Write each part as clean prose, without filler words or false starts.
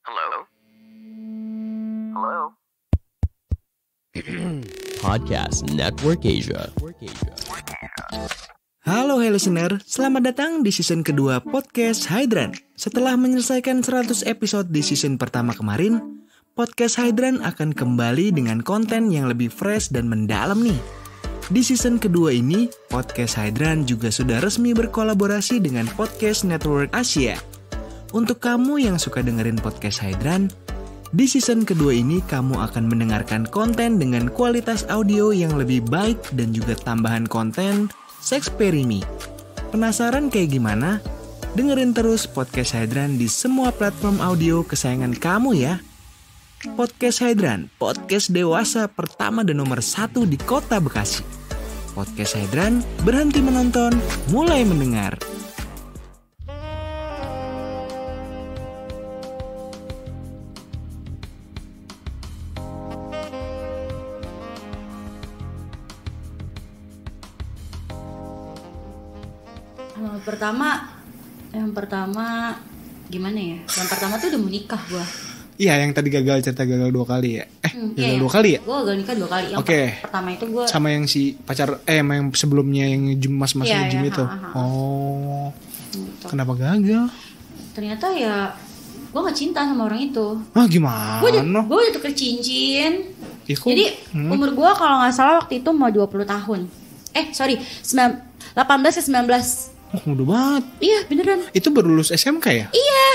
Hello? Hello? Podcast Network Asia. Halo listener, selamat datang di season kedua podcast Hydran. Setelah menyelesaikan 100 episode di season pertama kemarin, podcast Hydran akan kembali dengan konten yang lebih fresh dan mendalam nih. Di season kedua ini, podcast Hydran juga sudah resmi berkolaborasi dengan Podcast Network Asia. Untuk kamu yang suka dengerin podcast Hydran, di season kedua ini kamu akan mendengarkan konten dengan kualitas audio yang lebih baik dan juga tambahan konten Sexperimi. Penasaran kayak gimana? Dengerin terus podcast Hydran di semua platform audio kesayangan kamu ya. Podcast Hydran, podcast dewasa pertama dan nomor 1 di kota Bekasi. Podcast Hydran, berhenti menonton, mulai mendengar. Yang pertama gimana ya? Yang pertama tuh udah mau nikah gue. Iya, yang tadi cerita gagal 2 kali ya? Gagal 2 kali ya? Gue gagal nikah 2 kali. Yang pertama itu gue sama yang si pacar, sama yang sebelumnya yang mas-mas gym itu. Oh, gitu. Kenapa gagal? Ternyata ya gue gak cinta sama orang itu. Gimana? Gue udah tuker cincin. Jadi umur gue kalau gak salah waktu itu mau 20 tahun. 18 ke 19. Udah banget. Iya beneran. Itu baru lulus SMK ya? Iya.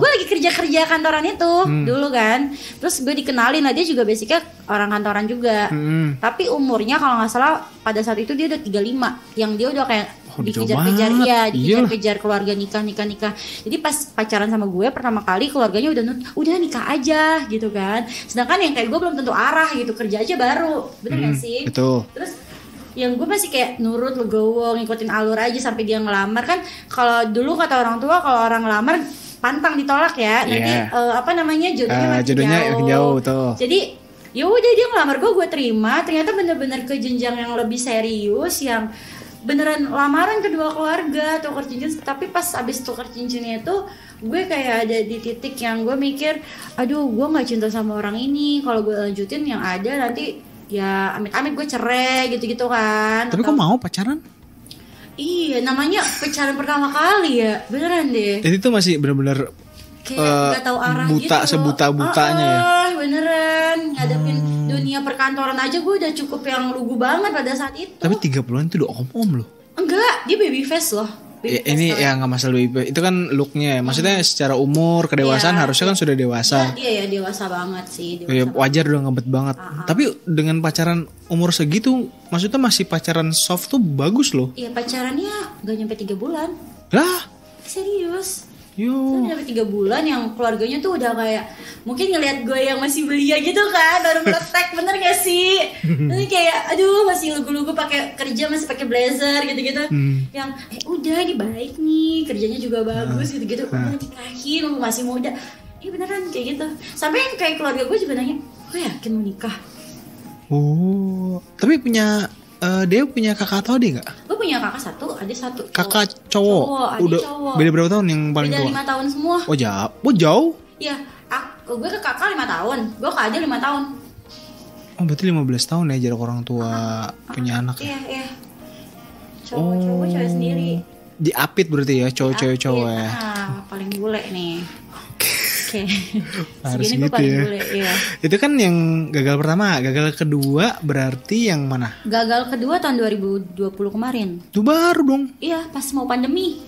Gue lagi kerja kantoran itu dulu kan. Terus gue dikenalin lah, dia juga basicnya orang kantoran juga. Tapi umurnya kalau gak salah pada saat itu dia udah 35. Yang dia udah kayak dikejar-kejar. Iya, dikejar-kejar keluarga nikah. Jadi pas pacaran sama gue pertama kali keluarganya udah nikah aja gitu kan. Sedangkan yang kayak gue belum tentu arah gitu, kerja aja baru. Bener gak sih? Betul. Terus yang gue masih kayak nurut, legowo, ngikutin alur aja sampai dia ngelamar kan. Kalau dulu kata orang tua kalau orang ngelamar pantang ditolak ya. Nanti jodohnya makin jauh tuh. Jadi ya udah dia ngelamar gue terima. Ternyata bener-bener ke jenjang yang lebih serius, yang beneran lamaran kedua keluarga, tukar cincin. Tapi pas abis tukar cincinnya itu gue kayak ada di titik yang gue mikir, aduh gue nggak cinta sama orang ini. Kalau gue lanjutin yang ada nanti ya amit-amit gue cerai gitu-gitu kan. Tapi kok mau pacaran? Iya, namanya pacaran pertama kali ya. Beneran deh. Jadi itu masih bener-bener kayak gak tahu arah buta, gitu. Sebuta-butanya ya. Beneran. Ngadepin dunia perkantoran aja gue udah cukup yang lugu banget pada saat itu. Tapi 30-an itu udah om-om loh. Enggak, dia baby face loh. Ini ya nggak masalah baby, itu kan looknya. Maksudnya secara umur kedewasaan harusnya kan sudah dewasa. Dia ya dewasa banget sih. Wajar udah ngebet banget. Tapi dengan pacaran umur segitu, maksudnya masih pacaran soft tuh bagus loh. Iya, pacarannya gak nyampe 3 bulan. Lah? Serius? Yo. Sampai 3 bulan yang keluarganya tuh udah kayak mungkin ngelihat gue yang masih belia gitu kan, baru meletek, bener gak sih? Nanti kayak aduh masih lugu-lugu pakai kerja, masih pakai blazer gitu-gitu. Yang udah ini baik nih, kerjanya juga bagus gitu-gitu. Udah nikahin, masih muda. Iya beneran kayak gitu. Sampai kayak keluarga gue juga nanya, "Gue yakin mau nikah?" Oh, tapi dia punya kakak atau adik gak? Gue punya kakak 1, adik 1. Kakak cowok? Adik Udah cowok. Beda berapa tahun yang paling tua? Beda 5 tahun semua. Oh jauh? Iya, gue ke kakak 5 tahun, gue ke adik 5 tahun. Oh berarti 15 tahun ya jarak orang tua punya anak ya? Iya. Cowok cewek sendiri. Diapit berarti ya cowok ya? Paling bule nih. Oke. Harus segini gitu ya. Bule, iya. Itu kan yang gagal pertama, gagal kedua berarti yang mana? Gagal kedua tahun 2020 kemarin. Itu baru dong. Iya, pas mau pandemi.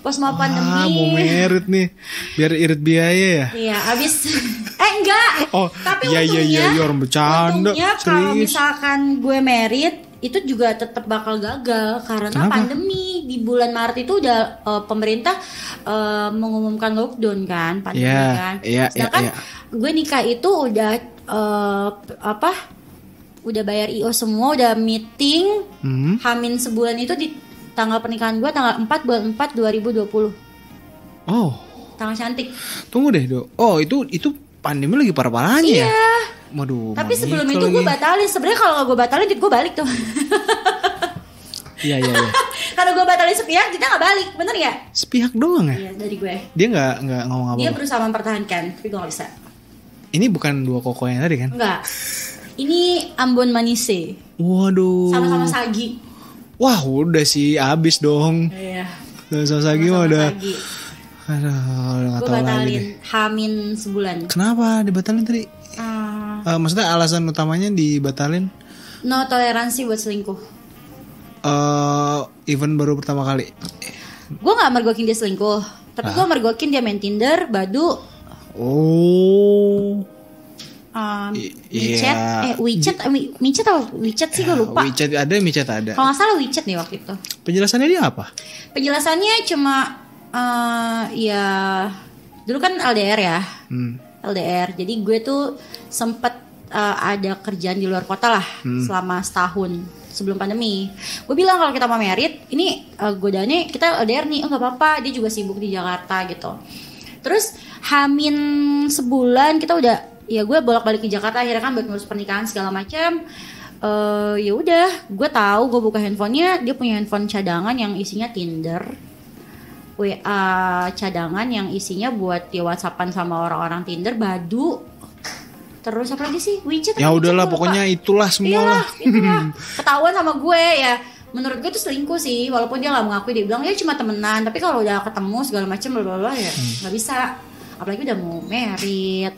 Mau merit nih, biar irit biaya ya? Iya, abis enggak. Tapi iya orang bercanda. Untungnya kalau misalkan gue merit itu juga tetap bakal gagal karena pandemi. Di bulan Maret itu udah pemerintah mengumumkan lockdown kan, pandemi kan. Sedangkan gue nikah itu udah udah bayar IO semua, udah meeting, Hamin sebulan itu di tanggal pernikahan gue tanggal 4 bulan 4 2020. Oh. Tanggal cantik. Tunggu deh, Do. Oh, itu pandemi lagi parah-parahnya ya? Iya. Waduh. Tapi sebelum itu gue batalin. Sebenarnya kalau gue batalin gue balik tuh. Iya. Karena gue batalin sepihak, kita nggak balik, bener ya? Sepihak doang ya? Iya dari gue. Dia nggak ngomong apa? Dia berusaha mempertahankan, tapi gue nggak bisa. Ini bukan dua koko yang tadi kan? Enggak. Ini Ambon Manise. Waduh. Sama-sama sagi. Wah udah sih abis dong. Iya. Sama sagi mah udah. Sagi. Aduh, udah gak Gue tahu lagi batalin deh. Hamin sebulan. Kenapa dibatalin tadi? Maksudnya alasan utamanya dibatalin? No toleransi buat selingkuh. Event baru pertama kali. Gue gak mergokin dia selingkuh, tapi gue mergokin dia main Tinder, Badu, Oh. WeChat, WeChat atau WeChat sih gue lupa. WeChat ada, WeChat ada. Kalau nggak salah WeChat nih waktu itu. Penjelasannya dia apa? Penjelasannya cuma ya dulu kan LDR ya, LDR. Jadi gue tuh sempet ada kerjaan di luar kota lah selama setahun sebelum pandemi. Gue bilang kalau kita mau merit, ini godaannya kita LDR nih, nggak apa-apa. Dia juga sibuk di Jakarta gitu. Terus Hamin sebulan kita udah, ya gue bolak-balik ke Jakarta akhirnya kan buat ngurus pernikahan segala macam. Ya udah, gue tahu gue buka handphonenya, dia punya handphone cadangan yang isinya Tinder, WA cadangan yang isinya buat dia WhatsAppan sama orang-orang Tinder, Badu, terus apa lagi sih, WeChat. Ya udahlah, pokoknya itulah semua lah. Itulah. Ketahuan sama gue ya. Menurut gue itu selingkuh sih, walaupun dia nggak mengakui. Dia bilang ya cuma temenan, tapi kalau udah ketemu segala macam blablabla ya nggak bisa. Apalagi udah mau merit.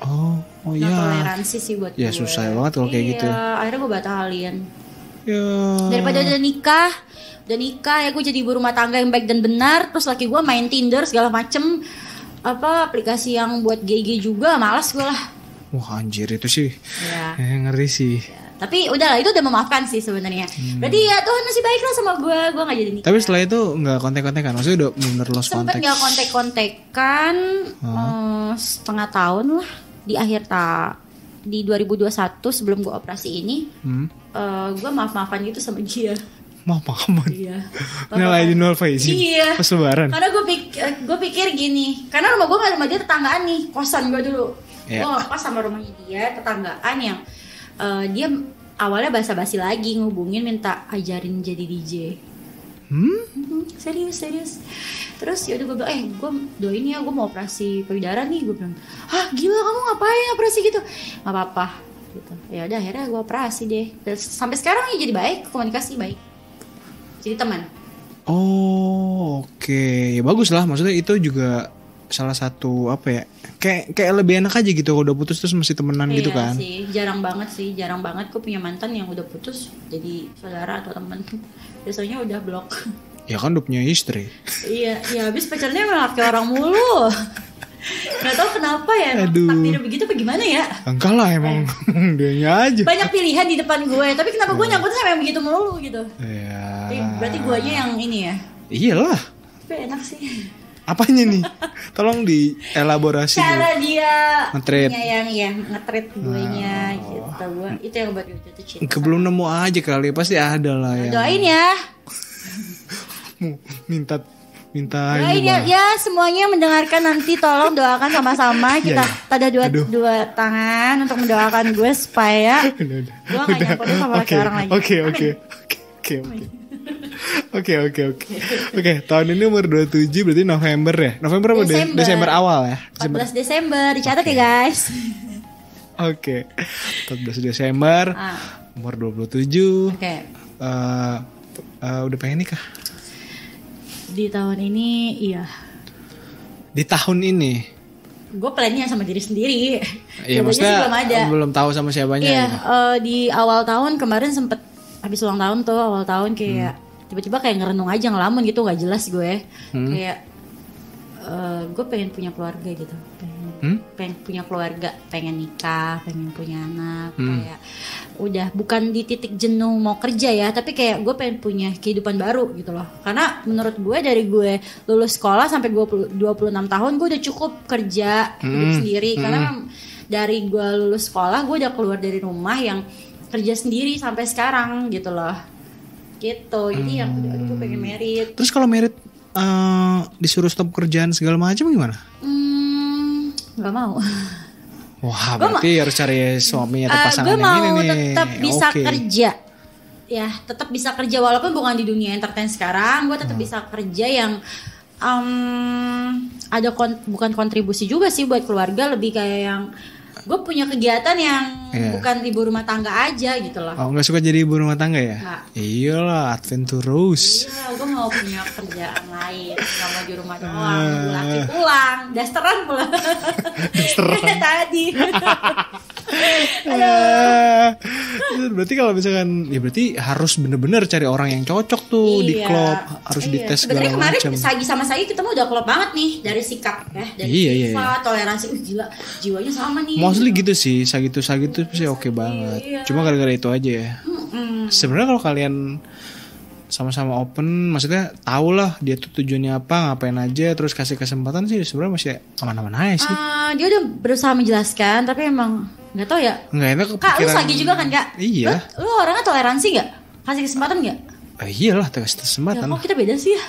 Oh Nah, iya. toleransi sih buat Ya gue. susah banget kalau kayak gitu. Akhirnya gue batalin. Ya. Daripada udah nikah ya gue jadi ibu rumah tangga yang baik dan benar. Terus laki gue main Tinder segala macem, apa aplikasi yang buat GG juga, malas gue lah. Wah anjir itu sih. Ya. Ngeri sih. Tapi udahlah, itu udah memaafkan sih sebenarnya. Berarti ya Tuhan masih baik lah sama gue nggak jadi nikah. Tapi setelah itu nggak kontek-kontekan, maksudnya udah bener lost Sempet contact. nggak kontek-kontekan setengah tahun lah di akhir di 2021 sebelum gue operasi ini. Gue maaf-maafan gitu sama dia. Maaf-maafan. Iya. Nyalain nol faizin. Iya. Pas lebaran. Karena gue pikir gini, karena rumah gue nggak sama dia, tetanggaan nih, kosan gue dulu. Iya. Gue ngekos sama rumahnya dia, tetanggaan yang dia awalnya basa-basi lagi ngubungin minta ajarin jadi DJ. Serius. Terus yaudah gue bilang, gue doain ya, gue mau operasi payudara nih. Gue bilang, gila kamu ngapain operasi gitu? Gak apa-apa gitu. Ya udah akhirnya gue operasi deh. Dan sampai sekarang ya jadi baik, komunikasi baik, jadi teman. Oh oke. Ya bagus lah, maksudnya itu juga salah satu apa ya, kayak lebih enak aja gitu kalau udah putus terus masih temenan gitu kan. Iya sih, jarang banget gue punya mantan yang udah putus jadi saudara atau teman. Biasanya udah blok. Ya kan udah punya istri. Iya, ya habis pacarnya malah kayak orang mulu. Gak tau kenapa ya, takdir begitu apa gimana ya. Enggak lah emang dianya aja. Banyak pilihan di depan gue, tapi kenapa gue nyangkutnya sama yang begitu mulu gitu. Ya. Berarti guanya yang ini ya. Iyalah. Tapi enak sih. Apanya nih? Tolong dielaborasi Cara dulu. dia Nge-treat. yang ya nge-treat guenya gitu. Gue itu yang buat gue jatuh cinta. Belum nemu aja kali, pasti ada lah ya. Doain ya. Minta Doain ini ya, Bang. ya semuanya mendengarkan nanti tolong doakan sama-sama kita tada dua tangan untuk mendoakan gue supaya gue gak nyangkutnya sama laki orang lagi. Oke, tahun ini umur 27 berarti November ya? November apa Desember awal ya? 14 Desember, dicatat ya guys. Oke, 14 Desember, umur 27. Oke. Udah pengen nikah? Di tahun ini, iya. Di tahun ini? Gue plannya sama diri sendiri. Iya, maksudnya belum ada. Belum tahu sama siapanya. Iya, gitu. di awal tahun kemarin sempet habis ulang tahun tuh, awal tahun kayak tiba-tiba kayak ngerenung aja, ngelamun gitu, nggak jelas gue. Kayak gue pengen punya keluarga gitu, pengen punya keluarga, pengen nikah, pengen punya anak. Kayak udah bukan di titik jenuh mau kerja ya, tapi kayak gue pengen punya kehidupan baru gitu loh. Karena menurut gue dari gue lulus sekolah sampai 26 tahun gue udah cukup kerja hidup sendiri. Karena dari gue lulus sekolah gue udah keluar dari rumah yang kerja sendiri sampai sekarang gitu loh. Gitu. Jadi yang aduh gue pengen merit. Terus kalau merit disuruh stop kerjaan segala macam gimana? Gak mau. Wah, berarti harus cari suami atau pasangan gue yang ini mau nih. tetap bisa kerja. ya tetap bisa kerja walaupun bukan di dunia entertain sekarang, gue tetap bisa kerja yang ada bukan kontribusi juga sih buat keluarga, lebih kayak yang gue punya kegiatan yang bukan ibu rumah tangga aja gitu loh. Oh, nggak suka jadi ibu rumah tangga ya? Nggak. Iyalah, adventurous. Iya, gue mau punya kerjaan lain, nggak mau di rumah doang, nunggu laki pulang, dasteran pulang. Dasteran tadi. Berarti kalau misalkan, ya berarti harus bener-bener cari orang yang cocok tuh di klub, harus dites segala sebenarnya macam. kemarin Sagi sama Sagi kita udah klop banget nih dari sikap ya, dari sifat, toleransi, gila, jiwanya sama nih. Mostly gitu sih, Sagitu sih oke banget. Iya. Cuma gara-gara itu aja ya. Sebenarnya kalau kalian sama-sama open, maksudnya tahu lah dia tuh tujuannya apa, ngapain aja, terus kasih kesempatan sih sebenarnya masih aman-aman aja sih. Dia udah berusaha menjelaskan, tapi emang nggak tahu ya. Nggak enak kepikiran. Kak, lu Sagi juga kan Kak? Iya. Lu orangnya toleransi nggak? Kasih kesempatan nggak? Iyalah, kasih Ya, kesempatan. kok kita beda sih ya?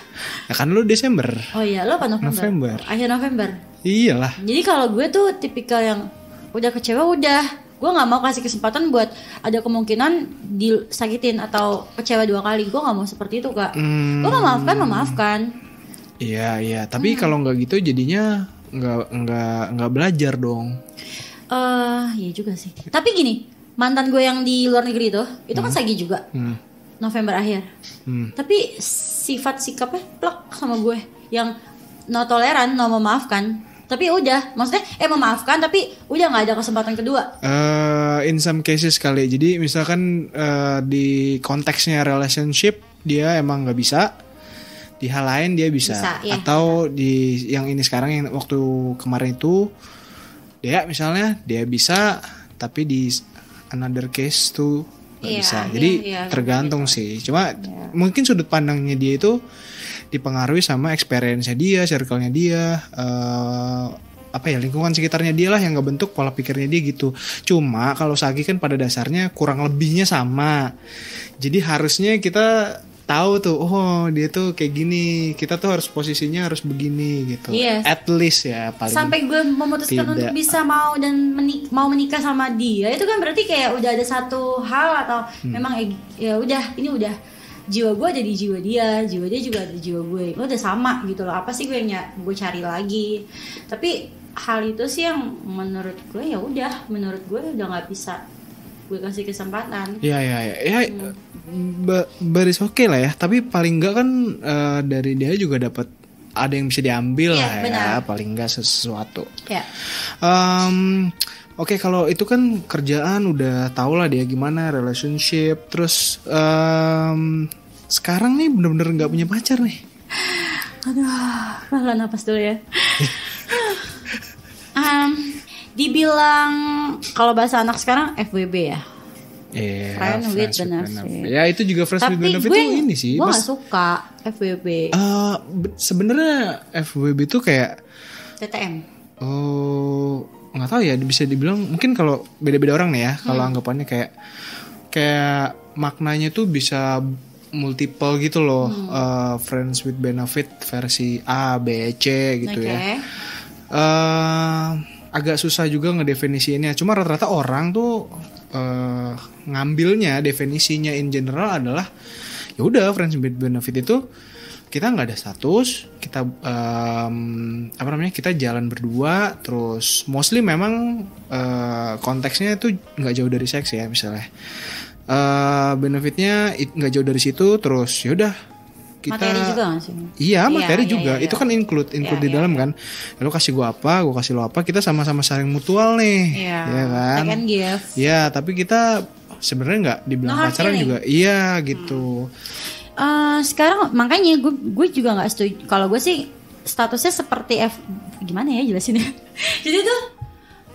Ya kan lu Desember. Oh iya, lo apa November? Akhir November. Iyalah. Jadi kalau gue tuh tipikal yang udah kecewa udah, gue nggak mau kasih kesempatan buat ada kemungkinan disakitin atau kecewa 2 kali. Gue nggak mau seperti itu Kak. Gue memaafkan. Iya. Tapi kalau nggak gitu jadinya nggak belajar dong. Iya juga sih. Tapi gini, mantan gue yang di luar negeri itu kan Sagi juga. November akhir. Tapi sifat sikapnya plek sama gue yang no toleran, no memaafkan. Tapi udah, maksudnya memaafkan tapi udah nggak ada kesempatan kedua. In some cases kali. Jadi misalkan di konteksnya relationship dia emang nggak bisa, di hal lain dia bisa ya. Atau di yang ini sekarang yang waktu kemarin itu dia misalnya dia bisa, tapi di another case tuh nggak bisa. Jadi tergantung sih. Cuma mungkin sudut pandangnya dia itu dipengaruhi sama experience-nya dia, circle-nya dia, lingkungan sekitarnya dia lah yang ngebentuk pola pikirnya dia gitu. Cuma kalau Sagi kan pada dasarnya kurang lebihnya sama. Jadi harusnya kita tahu tuh, oh dia tuh kayak gini, kita tuh harus posisinya harus begini gitu. At least ya paling. Sampai gue memutuskan untuk bisa mau dan mau menikah sama dia, itu kan berarti kayak udah ada satu hal atau memang ya udah, ini udah jiwa gue ada di jiwa dia juga ada di jiwa gue udah sama gitu loh. Apa sih gue cari lagi? Tapi hal itu sih yang menurut gue menurut gue udah nggak bisa gue kasih kesempatan. Baris oke lah ya. Tapi paling enggak kan dari dia juga dapat ada yang bisa diambil lah ya. Benar. Paling enggak sesuatu. Oke, kalau itu kan kerjaan udah tau lah dia gimana, relationship. Terus sekarang nih bener-bener gak punya pacar nih. Aduh, pelan napas dulu ya. Dibilang kalau bahasa anak sekarang FWB ya. Friend with benefit. Ya itu juga friends with benefit itu ini sih. Gue gak suka FWB. Sebenarnya FWB itu kayak TTM. Oh, nggak tahu ya, bisa dibilang mungkin kalau beda-beda orang nih ya. Kalau anggapannya kayak maknanya tuh bisa multiple gitu loh. Friends with benefit versi A, B, C gitu ya. Agak susah juga ngedefinisiinnya. Cuma rata-rata orang tuh ngambilnya definisinya in general adalah ya udah friends with benefit itu kita nggak ada status, kita kita jalan berdua, terus mostly memang konteksnya itu nggak jauh dari seks ya misalnya. Benefitnya nggak jauh dari situ, terus yaudah kita materi juga nggak sih? Iya, materi juga. Iya. Itu kan include di dalam kan. Lalu kasih gue apa, gue kasih lo apa, kita sama-sama saling mutual nih. Iya, ya kan? Take and give. Iya, tapi kita sebenarnya nggak dibilang pacaran juga. Iya gitu. Sekarang makanya gue juga nggak setuju. Kalau gue sih statusnya seperti gimana ya jelasinnya? Jadi tuh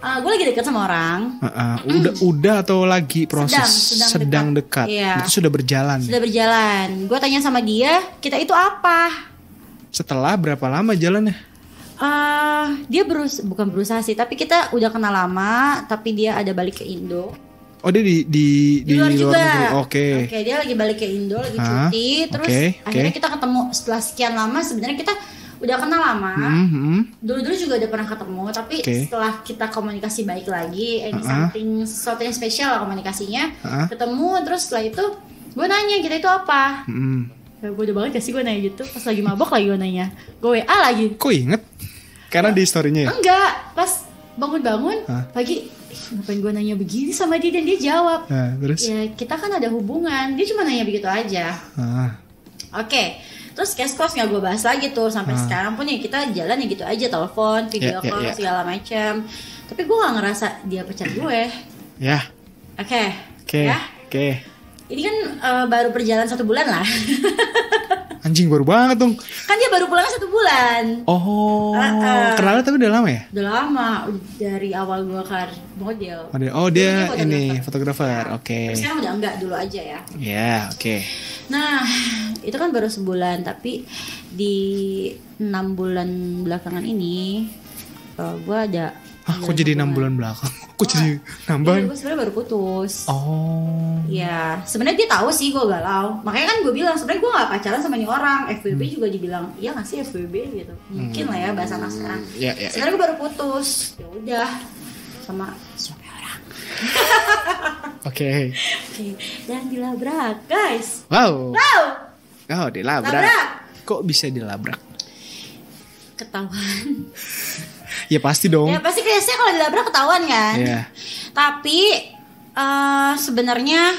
gue lagi dekat sama orang. Udah atau lagi proses sedang dekat. Iya. Itu sudah berjalan. Sudah berjalan. Gue tanya sama dia, kita itu apa? Setelah berapa lama jalannya? Dia bukan berusaha sih, tapi kita udah kenal lama. Tapi dia ada balik ke Indo. Oh, dia di luar juga. Negeri. Oke, dia lagi balik ke Indo, lagi cuti. Terus akhirnya kita ketemu setelah sekian lama. Sebenarnya kita udah kenal lama. Dulu-dulu juga udah pernah ketemu, tapi setelah kita komunikasi baik lagi, sesuatu yang spesial lah komunikasinya. Ketemu, terus setelah itu Gue nanya kita itu apa? Mm-mm. Ya, bodoh banget gak sih gue nanya gitu. Pas lagi mabok lagi gue nanya. Gue WA lagi. Kok inget? Karena di story-nya ya? Enggak, pas bangun-bangun Hah? pagi, ngapain gue nanya begini sama dia, dan dia jawab. Nah, terus? Ya kita kan ada hubungan. Dia cuma nanya begitu aja. Oke. Terus case close gak gue bahas lagi tuh. Sampai sekarang pun ya kita jalan ya gitu aja. Telepon, video call, segala macam. Tapi gue gak ngerasa dia pacar gue. Ya. Oke. Oke. Ini kan baru perjalanan 1 bulan lah. Anjing baru banget dong. Kan dia baru pulang 1 bulan. Oh, kenalnya tapi udah lama ya? Udah lama, dari awal gue karir model. Oh dia Dulunya ini fotografer, oke. Tapi sekarang udah enggak, dulu aja ya. Ya, oke. Nah, itu kan baru sebulan. Tapi di 6 bulan belakangan ini gue ada. Kok jadi 6 bulan belakang? Kok jadi nambah? Gue sebenarnya baru putus. Oh. Ya, sebenarnya dia tahu sih gue galau. Makanya kan gue bilang sebenarnya gue gak pacaran sama ini orang. FWB juga dibilang, iya gak sih FWB gitu. Mungkin lah ya bahasa anak sekarang. Ya. Sebenarnya gue baru putus. Ya udah, sama suami orang. Oke. Dan dilabrak, guys. Wow. Oh, dilabrak. Labrak. Kok bisa dilabrak? Ketahuan. Ya pasti dong. Ya pasti kayaknya kalau dilabrak ketahuan kan. Iya. Tapi sebenarnya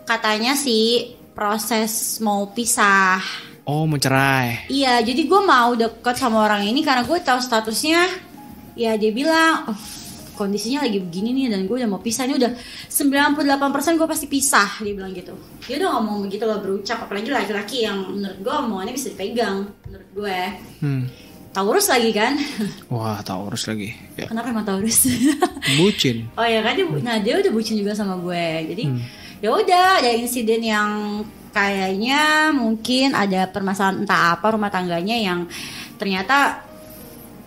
katanya sih proses mau pisah. Oh, mau cerai. Iya, jadi gue mau deket sama orang ini karena gue tahu statusnya. Ya dia bilang, kondisinya lagi begini nih dan gue udah mau pisah. Ini udah 98% gue pasti pisah, dia bilang gitu. Dia udah ngomong begitu loh, berucap. Apalagi laki-laki yang menurut gue omongannya bisa dipegang, menurut gue. Taurus lagi kan? Wah, Taurus lagi. Ya. Kenapa emang Taurus? Bucin. Oh ya kan dia udah bucin juga sama gue. Jadi ya udah ada insiden yang kayaknya mungkin ada permasalahan entah apa rumah tangganya yang ternyata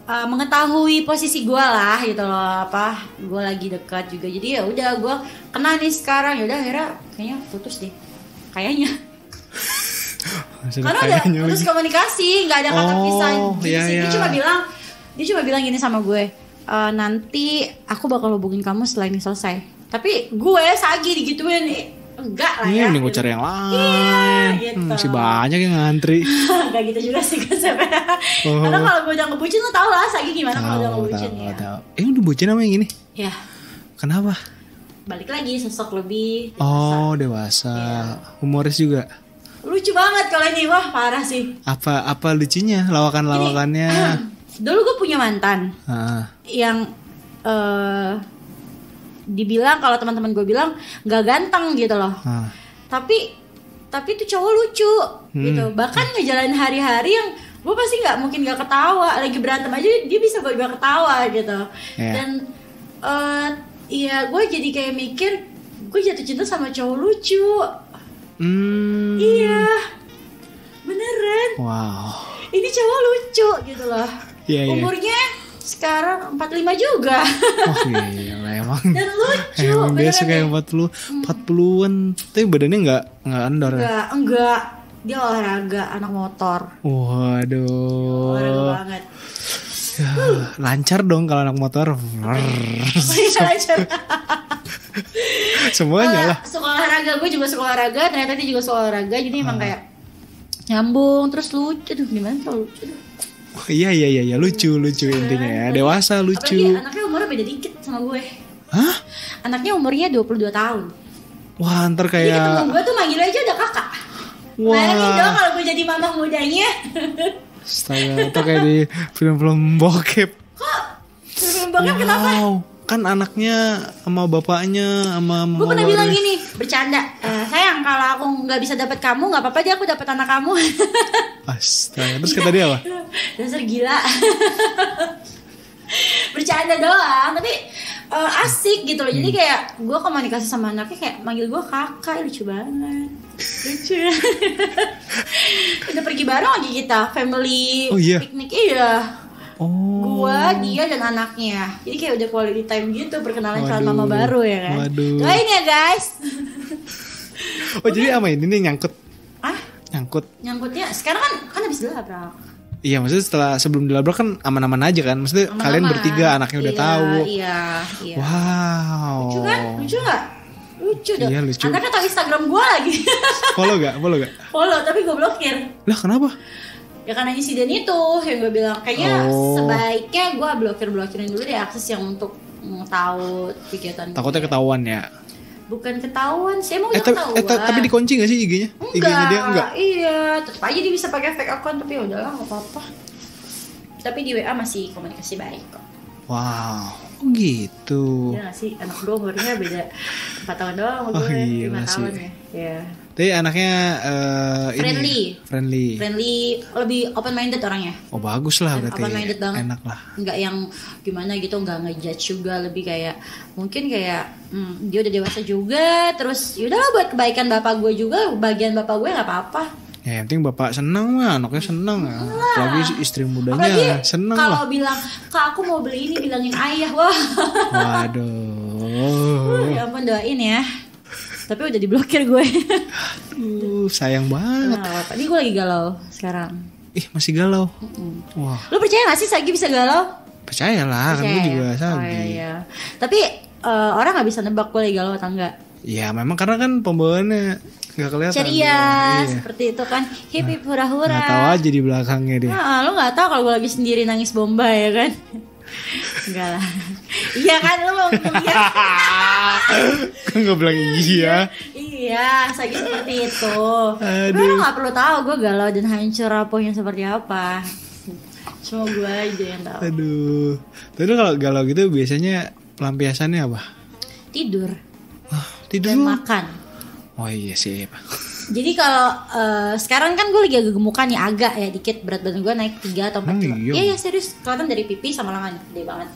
mengetahui posisi gue lah gitu loh, apa gue lagi dekat juga. Jadi ya udah gue kena nih sekarang. Ya udah akhirnya kayaknya putus deh. Kayaknya. Karena udah putus komunikasi, nggak ada kata pisah. Dia cuma bilang gini sama gue, nanti aku bakal hubungin kamu setelah ini selesai. Tapi gue sagi digituin, enggak lah ya. Ini gue cari yang lain. Iya, gitu. Masih banyak yang ngantri. Gak gitu juga sih konsepnya. Karena kalau gue udah ngebucin lo tau lah sagi gimana kalau udah ngebucin ya. Udah bucin sama yang ini? Ya. Kenapa? Balik lagi sosok lebih dewasa. Oh, dewasa. Humoris juga. Lucu banget kalau ini, wah parah sih. Apa lucunya? Lawakannya? Dulu gue punya mantan yang dibilang kalau teman-teman gue bilang nggak ganteng gitu loh. Tapi itu cowok lucu gitu. Bahkan ngejalanin hari-hari yang gue pasti mungkin nggak ketawa. Lagi berantem aja dia bisa buat gue ketawa gitu. Dan ya gue jadi kayak mikir gue jatuh cinta sama cowok lucu. Iya, beneran. Wow. Ini cowok lucu gitu loh. Umurnya sekarang 45 juga. Oh iya, emang. Dan lucu. Emang biasa kayak 40-an. Tapi badannya nggak endor ya? Enggak. Dia olahraga, anak motor. Waduh. Olahraga banget. Ya, lancar dong kalau anak motor. Lancar. Semuanya lah. Suka olahraga, gue juga suka olahraga. Ternyata dia juga suka olahraga. Jadi emang kayak nyambung, terus lucu. Aduh gimana tuh lucu. Iya lucu intinya ya. Dewasa lucu. Apalagi anaknya umurnya beda dikit sama gue. Hah? Anaknya umurnya 22 tahun. Wah, ntar Jadi kayak ketemu gue tuh manggil aja udah kakak. Wah. Bayangin dong kalau gue jadi mama mudanya. Astaga, itu kayak di film-film bokep. Kok? Film bokep kenapa? Kan anaknya sama bapaknya sama mama. Gue pernah bilang gini, bercanda, sayang kalau aku nggak bisa dapat kamu nggak apa-apa, dia aku dapat anak kamu. Astaga, terus kata dia apa? Dasar gila. Bercanda doang, tapi asik gitu loh. Jadi kayak gue komunikasi sama anaknya kayak manggil gue kakak, lucu banget. Lucu. Udah pergi bareng lagi kita, family piknik. Iya. Gua, dia dan anaknya. Jadi kayak udah quality time gitu, perkenalan calon mama baru ya kan. Doain ya guys. Jadi sama ini nih nyangkut. Nyangkutnya sekarang kan habis dilabrak. Iya, maksudnya sebelum dilabrak kan aman-aman aja kan. Maksudnya kalian bertiga anaknya udah tahu. Iya. Wow. Lucu kan? Lucu gak? Lucu dong. Iya, lucu. Anaknya tahu Instagram gue lagi. Follow gak? Follow tapi gue blokir. Lah kenapa? Ya karena insiden itu yang gue bilang kayaknya sebaiknya gue blokirin dulu deh akses yang untuk tahu kegiatan Takutnya gue. ketahuan ya. Bukan ketahuan sih, emang udah ketahuan. Tapi dikunci gak sih IG-nya? IG-nya dia enggak? Iya, tetap aja dia bisa pakai fake account tapi ya udahlah nggak apa-apa. Tapi di WA masih komunikasi baik kok. Wow, gitu. Iya gak sih, anak gue umurnya beda 4 tahun doang sama gue, iya 5 tahun sih. ya. Iya. Tapi anaknya Friendly, lebih open minded orangnya. Oh bagus lah berarti. Open minded banget. Enak lah. Nggak yang gimana gitu, nggak ngejudge juga, lebih kayak mungkin kayak dia udah dewasa juga, terus yaudahlah buat kebaikan bapak gue juga, bagian bapak gue nggak apa-apa. Ya yang penting bapak senang mah, anaknya senang ya. Apalagi istri mudanya Apalagi senang lah. kalau bilang, Kak aku mau beli ini, bilangin ayah, wah. Waduh. Ya ampun, doain ya. Tapi udah diblokir gue. Sayang banget. Nah, apa? Ini gue lagi galau sekarang. Ih masih galau. Wah Lu percaya gak sih Sagi bisa galau? percayalah kan gue juga Oh, Sagi. iya. Tapi orang gak bisa nebak gue lagi galau atau enggak. Ya memang karena kan pembawaannya nggak kelihatan. Ceria Iya. seperti itu kan. Hip hip hura-hura. Nggak tahu aja di belakangnya dia. Nah, lu gak tahu kalau gue lagi sendiri nangis Bombay ya kan? Enggak lah. Iya kan lu mau ngeliat. Kan nggak bilang iya. Iya, Sagi seperti itu. Aduh. Lu gak perlu tahu gue galau dan hancur rapuhnya seperti apa. Cuma gue aja yang tahu. Aduh. Tapi kalau galau gitu biasanya pelampiasannya apa? Tidur Tidur. dan makan. Oh iya sih. Jadi kalau sekarang kan gue lagi agak gemukan ya, agak ya dikit, berat badan gue naik 3 atau 4 kilo. iya? Iya serius, kelihatan dari pipi sama lengan gede banget.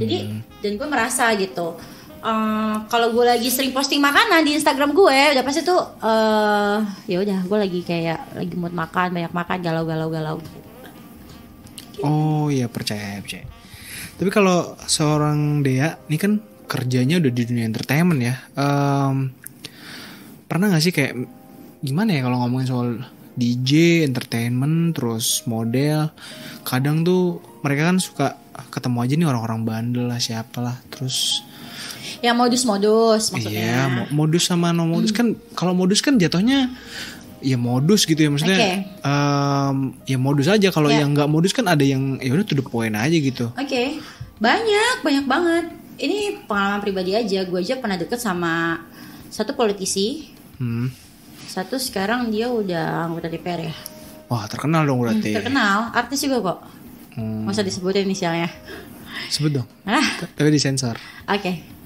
Jadi dan gue merasa gitu. Kalau gue lagi sering posting makanan di Instagram gue, udah pasti tuh ya udah gue lagi kayak lagi mood makan, banyak makan, galau. Oh iya percaya. Tapi kalau seorang Dea, ini kan kerjanya udah di dunia entertainment ya. Pernah gak sih kayak gimana ya kalau ngomongin soal DJ, entertainment, terus model, kadang tuh mereka kan suka ketemu aja nih orang-orang bandel lah, siapalah, terus yang modus maksudnya. iya, modus sama no modus kan. Kalau modus kan jatuhnya ya modus gitu ya, maksudnya Oke. ya modus aja. Kalau Ya. yang nggak modus kan ada yang ya udah to the point aja gitu. Oke. Banyak banget. Ini pengalaman pribadi aja. Gue aja pernah deket sama satu politisi. Satu sekarang dia udah anggota DPR ya. Wah terkenal dong berarti. Terkenal, artis juga kok. Nggak usah disebutin inisialnya. Sebut dong. Ah, Tapi disensor. oke.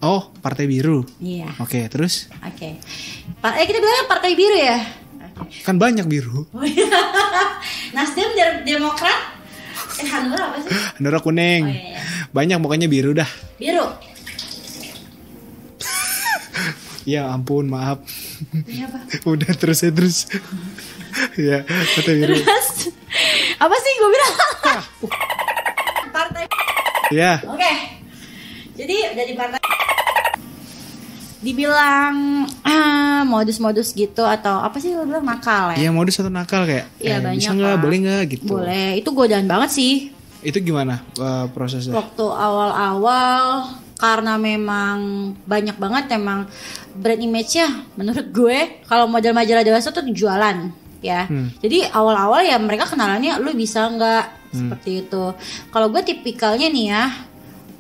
Oh Partai Biru. Iya. Oke terus Oke. Kita bilangnya Partai Biru ya. kan banyak biru. Nasdem, Demokrat. Hanura apa sih? Hanura kuning. Oh, iya. Banyak pokoknya biru dah. Biru. Ya ampun maaf. Ini apa? Udah terus. Ya Partai Biru. Terus apa sih gue bilang? Partai. Ya. Oke. Jadi dari partai dibilang modus-modus gitu atau apa sih lo bilang nakal ya? Iya modus atau nakal kayak. Iya, banyak bisa nggak, lah. boleh nggak gitu. Boleh. Itu godaan banget sih. Itu gimana prosesnya? Waktu awal-awal karena memang banyak banget emang brand image-nya menurut gue kalau model majalah dewasa tuh jualan ya. Jadi awal-awal ya mereka kenalannya lu bisa nggak seperti itu. Kalau gue tipikalnya nih ya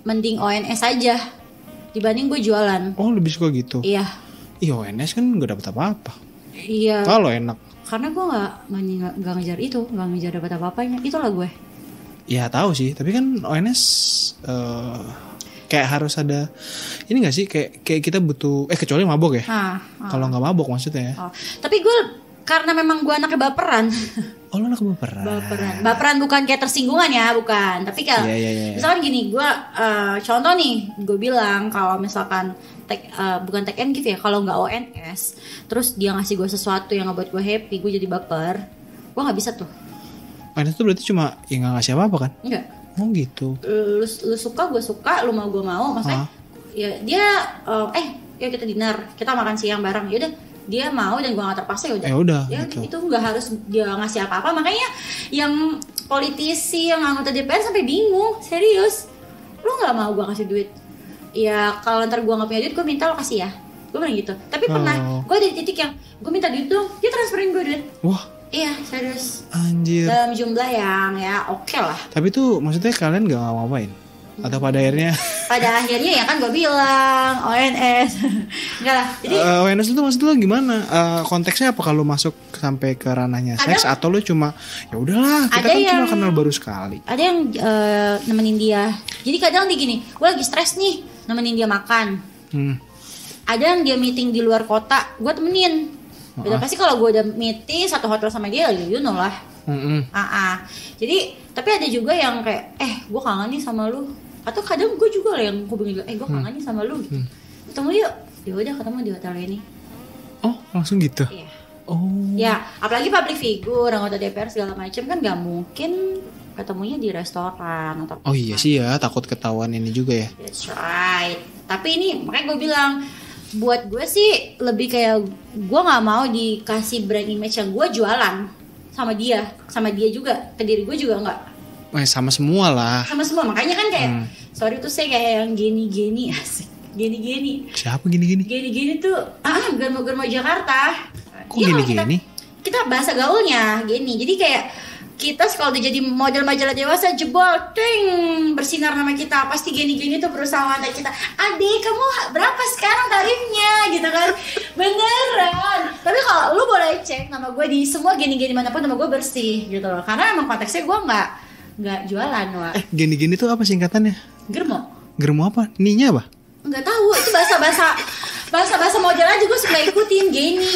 mending ONS aja dibanding gue jualan. Oh lebih suka gitu. Iya. Iya ONS kan nggak dapet apa-apa. Iya. Kalau enak. Karena gue nggak ngejar itu, nggak ngejar dapat apa-apanya. Itulah gue. Ya tahu sih. Tapi kan ONS kayak harus ada ini nggak sih kayak kita butuh kecuali mabok ya. Kalau nggak mabok maksudnya ya. Oh. Tapi gue karena memang gue anaknya baperan. Oh lo anak baperan. Baperan bukan kayak tersinggungan ya, bukan. Tapi kalau Iya. misalkan gini, gue contoh nih, gue bilang kalau misalkan bukan take and give ya, kalau nggak ONS, terus dia ngasih gue sesuatu yang ngebuat gue happy, gue jadi baper, gue nggak bisa tuh. ONS itu berarti cuma ya nggak ngasih apa-apa kan? Enggak. Oh gitu. Lu suka, gue suka, lu mau, gue mau, maksudnya ya dia yuk kita dinner, kita makan siang bareng, yaudah dia mau dan gue gak terpaksa ya udah ya gitu. itu nggak harus dia ngasih apa-apa. Makanya yang politisi yang anggota DPR sampai bingung, serius lu nggak mau gue kasih duit ya kalau ntar gue nggak punya duit gue minta lo kasih ya, gue bilang gitu. Tapi pernah gue ada di titik yang gue minta duit dong, dia transferin gue duit. Wah, iya serius. anjir. Dalam jumlah yang ya oke lah. Tapi tuh maksudnya kalian gak ngapain? Atau pada akhirnya? Pada akhirnya ya kan gue bilang ONS. Enggak lah. Jadi ONS itu maksud lo gimana? Konteksnya apa kalau masuk sampai ke ranahnya seks atau lo cuma ya udahlah kita kan cuma kenal baru sekali. Ada yang nemenin dia. Jadi kadang dia gini, gue lagi stres nih, nemenin dia makan. Ada yang dia meeting di luar kota, gue temenin. Udah pasti kalau gue udah meeting satu hotel sama dia, you know lah. Jadi tapi ada juga yang kayak gue kangen nih sama lu. Atau kadang gue juga lah yang hubungin gue, gue kangen nih sama lu. Ketemu yuk. Ya udah ketemu di hotel ini. Oh langsung gitu? Iya. Oh. Ya apalagi public figure, anggota DPR segala macam kan nggak mungkin ketemunya di restoran atau. Oh iya sih ya, takut ketahuan ini juga ya. That's right. Tapi ini makanya gue bilang, buat gue sih lebih kayak gue nggak mau dikasih brand image yang gue jualan sama dia juga, ke diri gue juga nggak. Sama semua lah. Sama semua, makanya kan kayak sorry tuh saya kayak yang gini-gini asik. Gini-gini. Siapa gini-gini? Gini-gini tuh germo-germo Jakarta. Kok gini-gini? Kita bahasa gaulnya gini. Jadi kayak kita kalau udah jadi model majalah dewasa jebol, ting, bersinar nama kita, pasti gini-gini tuh berusaha ngantai kita. Adik, kamu berapa sekarang tarifnya gitu kan? Beneran. Tapi kalau lu boleh cek nama gue di semua gini-gini manapun, nama gue bersih gitu loh. Karena emang konteksnya gue nggak jualan, Wak. Gini-gini tuh apa singkatannya? Germo. Germo apa? Ninya apa? Nggak tahu, itu bahasa model aja gue suka ikutin gini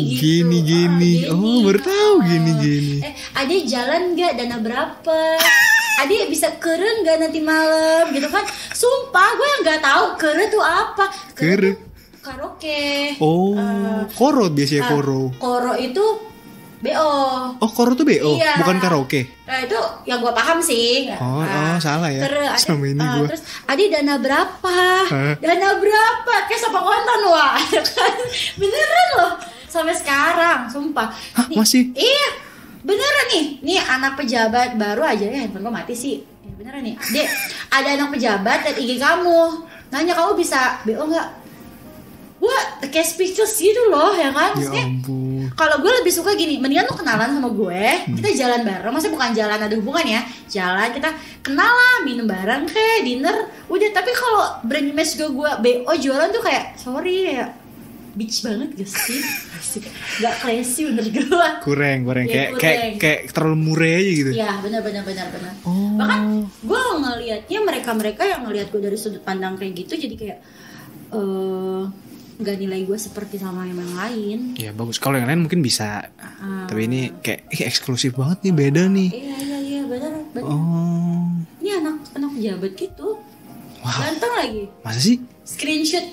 gitu. Gini. Oh, baru tahu gini. Adik jalan nggak, dana berapa? Adik bisa keren nggak nanti malam gitu kan? Sumpah gue nggak tahu keren tuh apa. Keren. Karaoke. Oh, koro biasanya koro. Koro itu BO. Oh, koro tuh BO, iya. Bukan karaoke. Nah, itu yang gue paham sih. Oh, salah ya. Sama ini gue. Terus, adik dana berapa? Dana berapa? Kayak siapa konten, wah. Beneran loh. Sampai sekarang, sumpah. Hah, nih, masih? Iya. Beneran nih. Nih anak pejabat baru aja ya, handphone gue mati sih. Ya, beneran nih. Dek, ada anak pejabat liat IG kamu. Nanya kamu bisa BO nggak? Gue kayak speechless gitu loh ya kan. Maksudnya, ya ampun. Kalau gue lebih suka gini, mendingan lu kenalan sama gue, kita jalan bareng, maksudnya bukan jalan ada hubungan ya, jalan kita kenalan, minum bareng kayak dinner, udah. Tapi kalau brand image gue BO jualan tuh kayak sorry ya, bitch banget gak sih? Gak classy bener gue. Kurang ya, kayak terlalu murah aja gitu. Ya benar. Oh. Bahkan gue ngelihatnya mereka yang ngelihat gue dari sudut pandang kayak gitu, jadi kayak gak nilai gue seperti sama yang lain. Ya bagus. Kalau yang lain mungkin bisa. Tapi ini kayak eksklusif banget nih, beda nih. Iya benar. Oh. Ini anak pejabat gitu. Wow. Ganteng lagi. Masa sih? Screenshot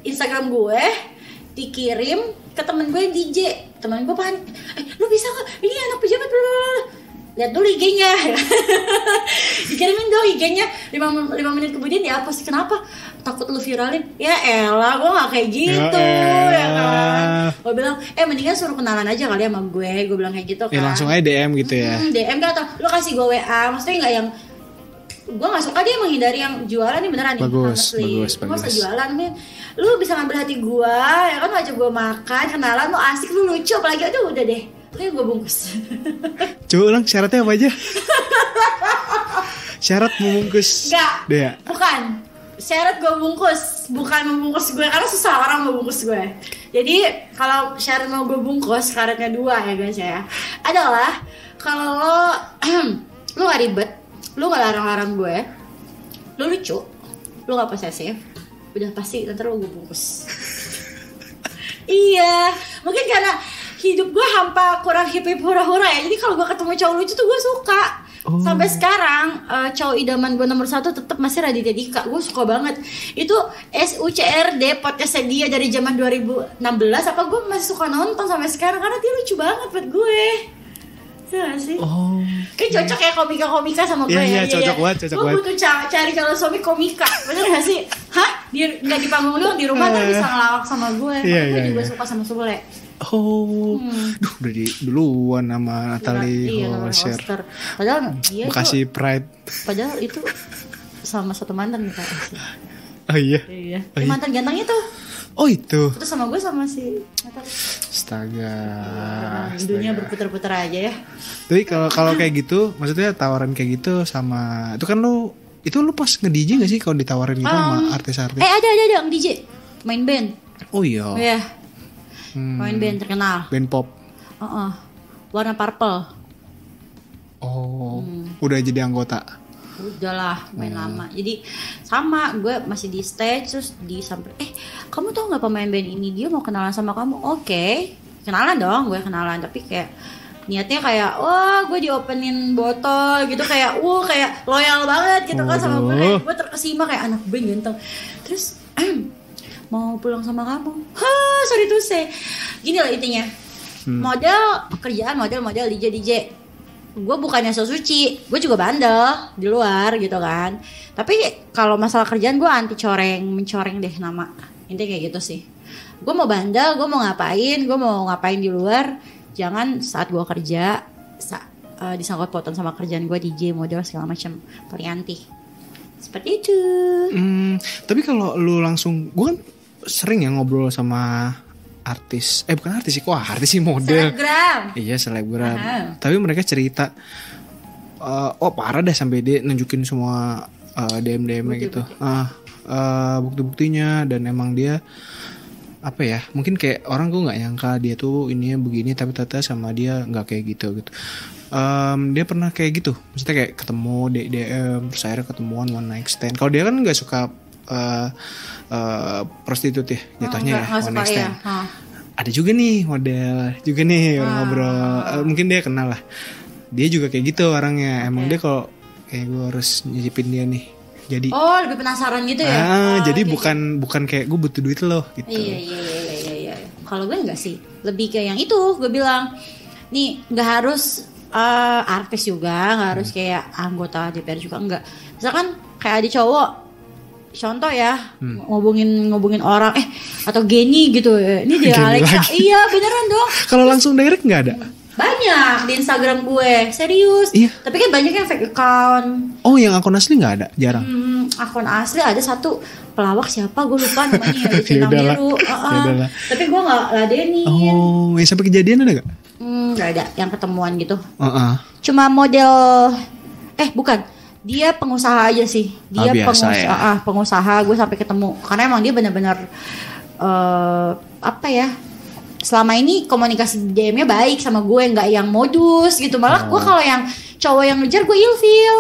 Instagram gue dikirim ke temen gue yang DJ. Temen gue panik. Lu bisa gak? Ini anak pejabat. Lihat dulu IG-nya. Dikirimin dong IG-nya. 5 menit kemudian dihapus. Kenapa? Takut lu viralin. Ya elah, gue gak kayak gitu ya kan. Gue bilang mendingan suruh kenalan aja kali sama gue. Gue bilang kayak gitu kan. Ya langsung aja DM gitu ya. DM kan, atau lu kasih gue WA. Maksudnya gak yang, gue gak suka dia menghindari yang jualan nih, beneran nih. Bagus. Gue usah jualan nih. Lu bisa ngambil hati gue ya kan, ngajak gue makan, kenalan, lu asik, lu lucu. Apalagi aduh udah deh, oke gue bungkus. Coba ulang syaratnya apa aja? Syarat membungkus. Enggak. Dea. Bukan. Syarat gue bungkus, bukan membungkus gue, karena susah orang mau bungkus gue. Jadi kalau syarat mau gue bungkus, syaratnya 2 ya guys ya. Adalah kalau lo gak ribet, lo gak larang-larang gue, lo lucu, lo gak posesif, udah pasti nanti lo gue bungkus. Iya, mungkin karena hidup gue hampa, kurang hip-hip hura-hura ya. Jadi kalau gue ketemu cowok lucu tuh gue suka. Sampai sekarang cowok idaman gue nomor 1 tetap masih Raditya Dika. Gue suka banget. Itu SUCRD podcastnya dia dari zaman 2016. Apa gue masih suka nonton sampai sekarang karena dia lucu banget buat gue. Iya sih. Kayak cocok ya komika-komika sama gue. Iya, cocok banget. Gue butuh cari calon suami komika. Bener gak sih? Hah? Dia nggak di panggung doang, di rumah kan bisa ngelawak sama gue. Gue juga suka sama Sule. Duh, udah duluan sama Natalie Holscher. Padahal dia Bekasi Pride. Padahal itu sama satu mantan kita. Oh iya. Iya. Oh, iya. Mantan ganteng itu. Oh itu. Terus sama gue sama si Astaga. dunia berputar-putar aja ya. Tapi kalau kayak gitu, maksudnya tawaran kayak gitu sama itu kan lu pas nge-DJ gak sih kalau ditawarin gitu sama artis-artis? Ada DJ main band. Oh iya. Iya. Main band terkenal. Band pop. Warna purple. Oh, udah jadi anggota. Udahlah main lama. Jadi sama gue masih di stage terus disamperin, kamu tau nggak pemain band ini, dia mau kenalan sama kamu. Oke. Kenalan dong, gue kenalan, tapi kayak niatnya kayak wah gue diopenin botol gitu, kayak kayak loyal banget gitu kan sama gue. Kayak gue terkesima kayak anak band ganteng. Terus mau pulang sama kamu. Sorry to say. Gini loh intinya. Model pekerjaan, model DJ. Gue bukannya so suci, gue juga bandel di luar gitu kan. Tapi kalau masalah kerjaan gue anti mencoreng deh nama. Intinya kayak gitu sih. Gue mau bandel, gue mau ngapain di luar. Jangan saat gue kerja disangkut pautan sama kerjaan gue DJ, model segala macam. Paling anti. Seperti itu. Tapi kalau lu langsung, gue kan sering ya ngobrol sama artis, bukan artis sih, kok artis sih, model. Selebgram. Iya selebgram. Tapi mereka cerita, parah dah sampai dia nunjukin semua DM-nya gitu. Bukti-buktinya, dan emang dia apa ya? Mungkin kayak orang gue nggak nyangka dia tuh ininya begini, tapi ternyata sama dia nggak kayak gitu. Dia pernah kayak gitu, maksudnya kayak ketemu DM, terus akhirnya ketemuan one night stand. Kalau dia kan nggak suka prostitut ya jatuhnya, ya one night stand. Ada juga nih model juga nih ngobrol, mungkin dia kenal lah. Dia juga kayak gitu orangnya. Emang dia kalau kayak gue harus nyicipin dia nih. Jadi lebih penasaran gitu ya. Jadi bukan kayak gue butuh duit loh gitu. Iya. Kalau gue enggak sih, lebih kayak yang itu gue bilang. Nih nggak harus artis juga, nggak harus kayak anggota DPR juga, enggak. Misalkan kayak ada cowok, contoh ya, ngobongin orang atau Geni gitu. Ini dia Alexa. Iya beneran dong. Kalau langsung direct nggak ada? Banyak di Instagram gue, serius. Iya. Tapi kan banyak yang fake account. Oh, yang akun asli nggak ada, jarang. Akun asli ada satu pelawak, siapa gue lupa namanya, di Cinta Biru. Tapi gue nggak ladenin. Oh, yang sampai kejadian ada nggak? Nggak ada, yang ketemuan gitu. Cuma model, bukan. Dia pengusaha aja sih. Dia pengusaha. Gue sampai ketemu karena emang dia benar-benar apa ya? Selama ini komunikasi DM-nya baik sama gue, nggak yang modus gitu. Malah gue kalau yang cowok yang ngejar gue ilfeel.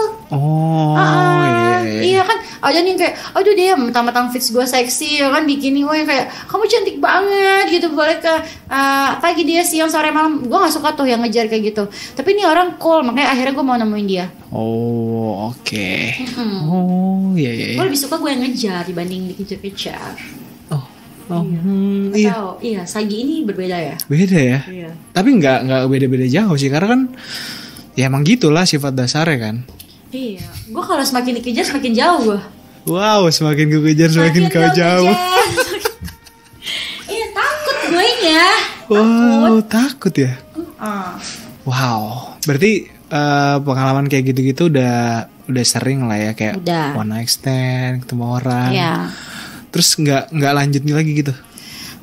Iya kan. Ada nih kayak, aduh dia mentang-mentang fits gue seksi, ya kan, bikini gue yang kayak kamu cantik banget gitu, boleh ke pagi dia siang sore malam. Gue nggak suka tuh yang ngejar kayak gitu. Tapi ini orang cool, makanya akhirnya gue mau nemuin dia. Oh oke. Oh iya. Gue lebih suka gue yang ngejar dibanding dikejar-kejar. Iya, Sagi ini berbeda ya. Beda ya. Iya. Tapi nggak beda-beda jauh sih, karena kan ya emang gitulah sifat dasarnya kan. Iya. Gue kalau semakin dikejar semakin jauh gue. Wow, semakin gue kejar semakin kau jauh. Iya, takut gue nya. Wow, takut ya. Wow, berarti pengalaman kayak gitu-gitu udah sering lah ya, kayak one night stand, ketemu orang. Iya. Terus nggak lanjutnya lagi gitu?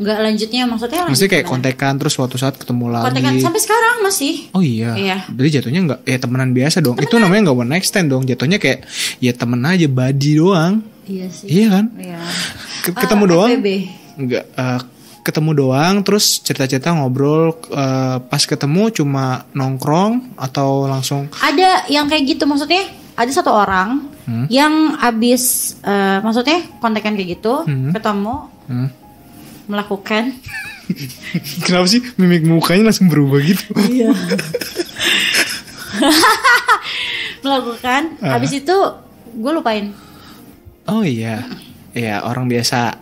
Nggak lanjutnya, maksudnya kayak kontekan terus suatu saat ketemu lagi. Kontekan sampai sekarang masih. Oh iya. Jadi jatuhnya nggak temenan biasa dong. Itu namanya nggak one night stand dong. Jatuhnya kayak ya temen aja, buddy doang. Iya sih. Iya kan? Iya. Ketemu doang. FBB. Nggak ketemu doang terus cerita-cerita ngobrol, pas ketemu cuma nongkrong atau langsung? Ada yang kayak gitu, maksudnya ada satu orang yang abis maksudnya kontekan kayak gitu, ketemu melakukan kenapa sih mimik mukanya langsung berubah gitu? Iya. Melakukan abis itu gue lupain. Oh iya. Iya, orang biasa.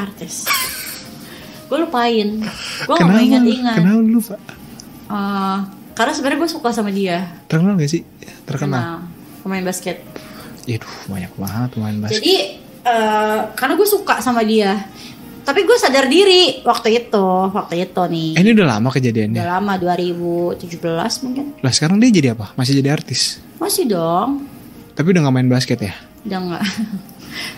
Artis. Gue lupain. Gue gak mau ingat-ingat. Kenapa lu lupa? Karena sebenarnya gue suka sama dia. Terkenal gak sih? Terkenal. Pemain basket. Yaduh, banyak banget pemain basket. Jadi karena gue suka sama dia, tapi gue sadar diri waktu itu nih. Ini udah lama kejadiannya? Udah lama, 2017 mungkin. Lah sekarang dia jadi apa? Masih jadi artis? Masih dong. Tapi udah gak main basket ya? Udah gak.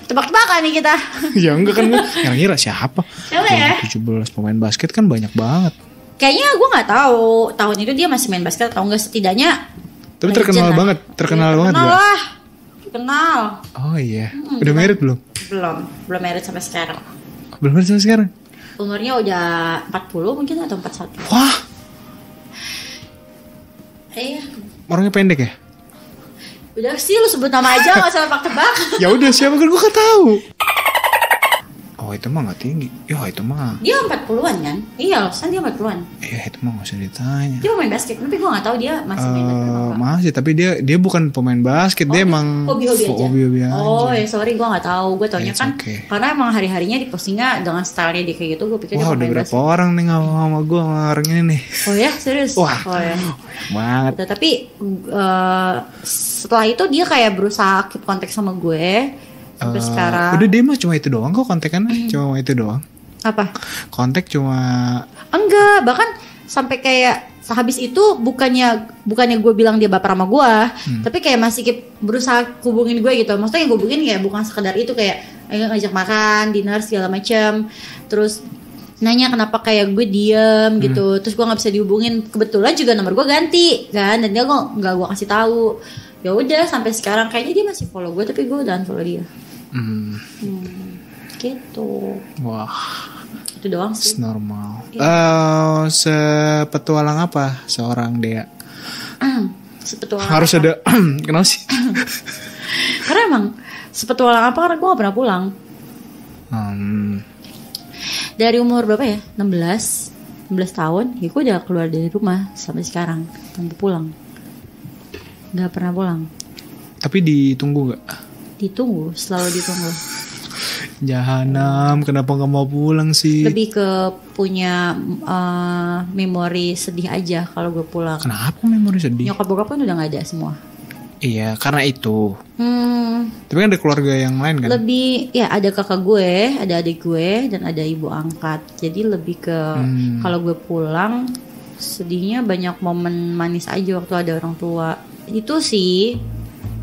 Tebak-tebakan nih kita. Ya enggak kan, kira-kira siapa? Siapa ya? 17 pemain basket kan banyak banget. Kayaknya gue nggak tahu tahun itu dia masih main basket atau enggak, setidaknya. Tapi terkenal legend banget, lah. terkenal Iya, banget terkenal gak? lah. Kenal. Oh iya, udah married belum? Belum married sampai sekarang. Belum married sampai sekarang? Umurnya udah 40 mungkin atau 41. Wah, Iya. orangnya pendek ya? Udah sih lu sebut nama aja, gak usah tebak-tebak. Ya udah, siapa kan gue gak tahu. Oh itu mah gak tinggi. Ya itu mah. Dia 40-an kan? Iya, kan dia 40-an. Ya itu mah gak usah ditanya. Dia main basket, tapi gue gak tahu dia masih main basket apa. Masih, tapi dia bukan pemain basket, dia emang hobi-hobi aja. hobi-hobi aja. Oh ya sorry, gue gak tahu. Gue taunya It's kan okay. karena emang hari-harinya di postingnya dengan stylenya dia kayak gitu. Gue pikir dia Wah udah pemain berapa basket. orang nih ngomong sama gue sama orang ini nih. Oh ya serius? Wah. Oh ya. Banget. Udah, tapi setelah itu dia kayak berusaha keep kontak sama gue sampai sekarang. Udah dia mah cuma itu doang kok kontekannya, cuma itu doang. Apa? Kontak cuma Enggak, bahkan sampai kayak habis itu bukannya gue bilang dia baper sama gue, tapi kayak masih berusaha hubungin gue gitu. Maksudnya yang gue hubungin ya bukan sekedar itu, kayak ngajak makan, dinner segala macam. Terus nanya kenapa kayak gue diem gitu. Terus gue nggak bisa dihubungin. Kebetulan juga nomor gue ganti kan, dan dia nggak gue kasih tahu. Ya udah sampai sekarang kayaknya dia masih follow gue, tapi gue udah unfollow dia. Gitu. wah, Itu doang it's sih. normal. Sepetualang apa seorang Dea? Sepetualang Harus apa? ada kenapa sih? Karena emang sepetualang apa, karena gue gak pernah pulang. Dari umur berapa ya? 16 tahun ya gue udah keluar dari rumah sampai sekarang tanpa pulang. Gak pernah pulang. Tapi ditunggu gak? Ditunggu, selalu ditunggu. Jahanam, kenapa gak mau pulang sih? Lebih ke punya memori sedih aja kalau gue pulang. Kenapa memori sedih? Nyokap bokap kan udah gak ada semua. Iya, karena itu. Tapi kan ada keluarga yang lain kan? Lebih ya ada kakak gue, ada adik gue, dan ada ibu angkat. Jadi lebih ke kalau gue pulang sedihnya banyak momen manis aja waktu ada orang tua. Itu sih.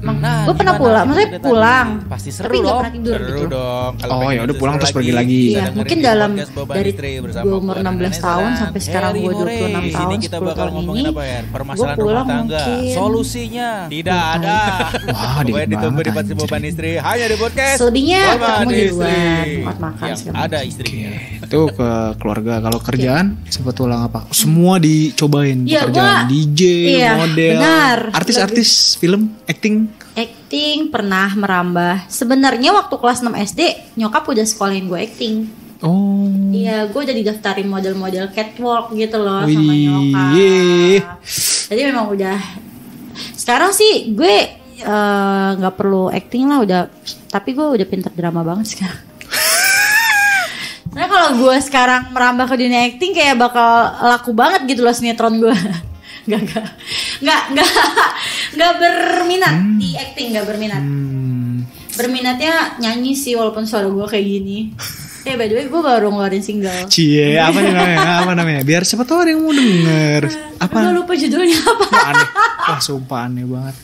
Nah, gue pernah gimana? pulang, maksudnya Itu tadi. pulang. Pasti seru Tapi nggak dong. pernah tidur Seru gitu. dong. Kalau Oh, pengen ya udah tidur pulang seru terus pergi lagi. Iya, Dengerin mungkin di dalam podcast Boban dari Istri bersama gue umur Puan 16 Vanessa tahun dan sampai sekarang Heri gue Hore. 26 Di sini tahun, kita 10 bakal tahun ngomongin ini, apa ya? gue Permasalahan pulang rumah tangga. mungkin Solusinya tidak ada. Wah, dikit Pokoknya ditunggu banget, di podcast anjir. Boban Istri hanya di podcast Selebihnya Boban ketemu di Istri. luar, tempat makan Yang segala ada macam. istrinya. Itu ke keluarga. Kalau kerjaan sepetualang apa? Semua dicobain. Iya, Pekerjaan gua- DJ, iya, model, benar. artis-artis film, acting. Acting pernah merambah. Sebenarnya waktu kelas 6 SD nyokap udah sekolahin gue acting. Oh. Iya, gue udah didaftarin model-model catwalk gitu loh sama Wih, nyokap. Jadi memang udah. Sekarang sih gue nggak perlu acting lah udah. Tapi gue udah pinter drama banget sekarang. Nah kalau gue sekarang merambah ke dunia acting kayak bakal laku banget gitu loh sinetron gue. Nggak berminat di acting, nggak berminat. Berminatnya nyanyi sih walaupun suara gue kayak gini. By the way gue baru ngeluarin single. Cie, apa namanya? Apa namanya? Biar siapa tahu ada yang mau denger. Gue Apa? lupa judulnya apa. Wah, aneh. Wah, sumpah aneh banget.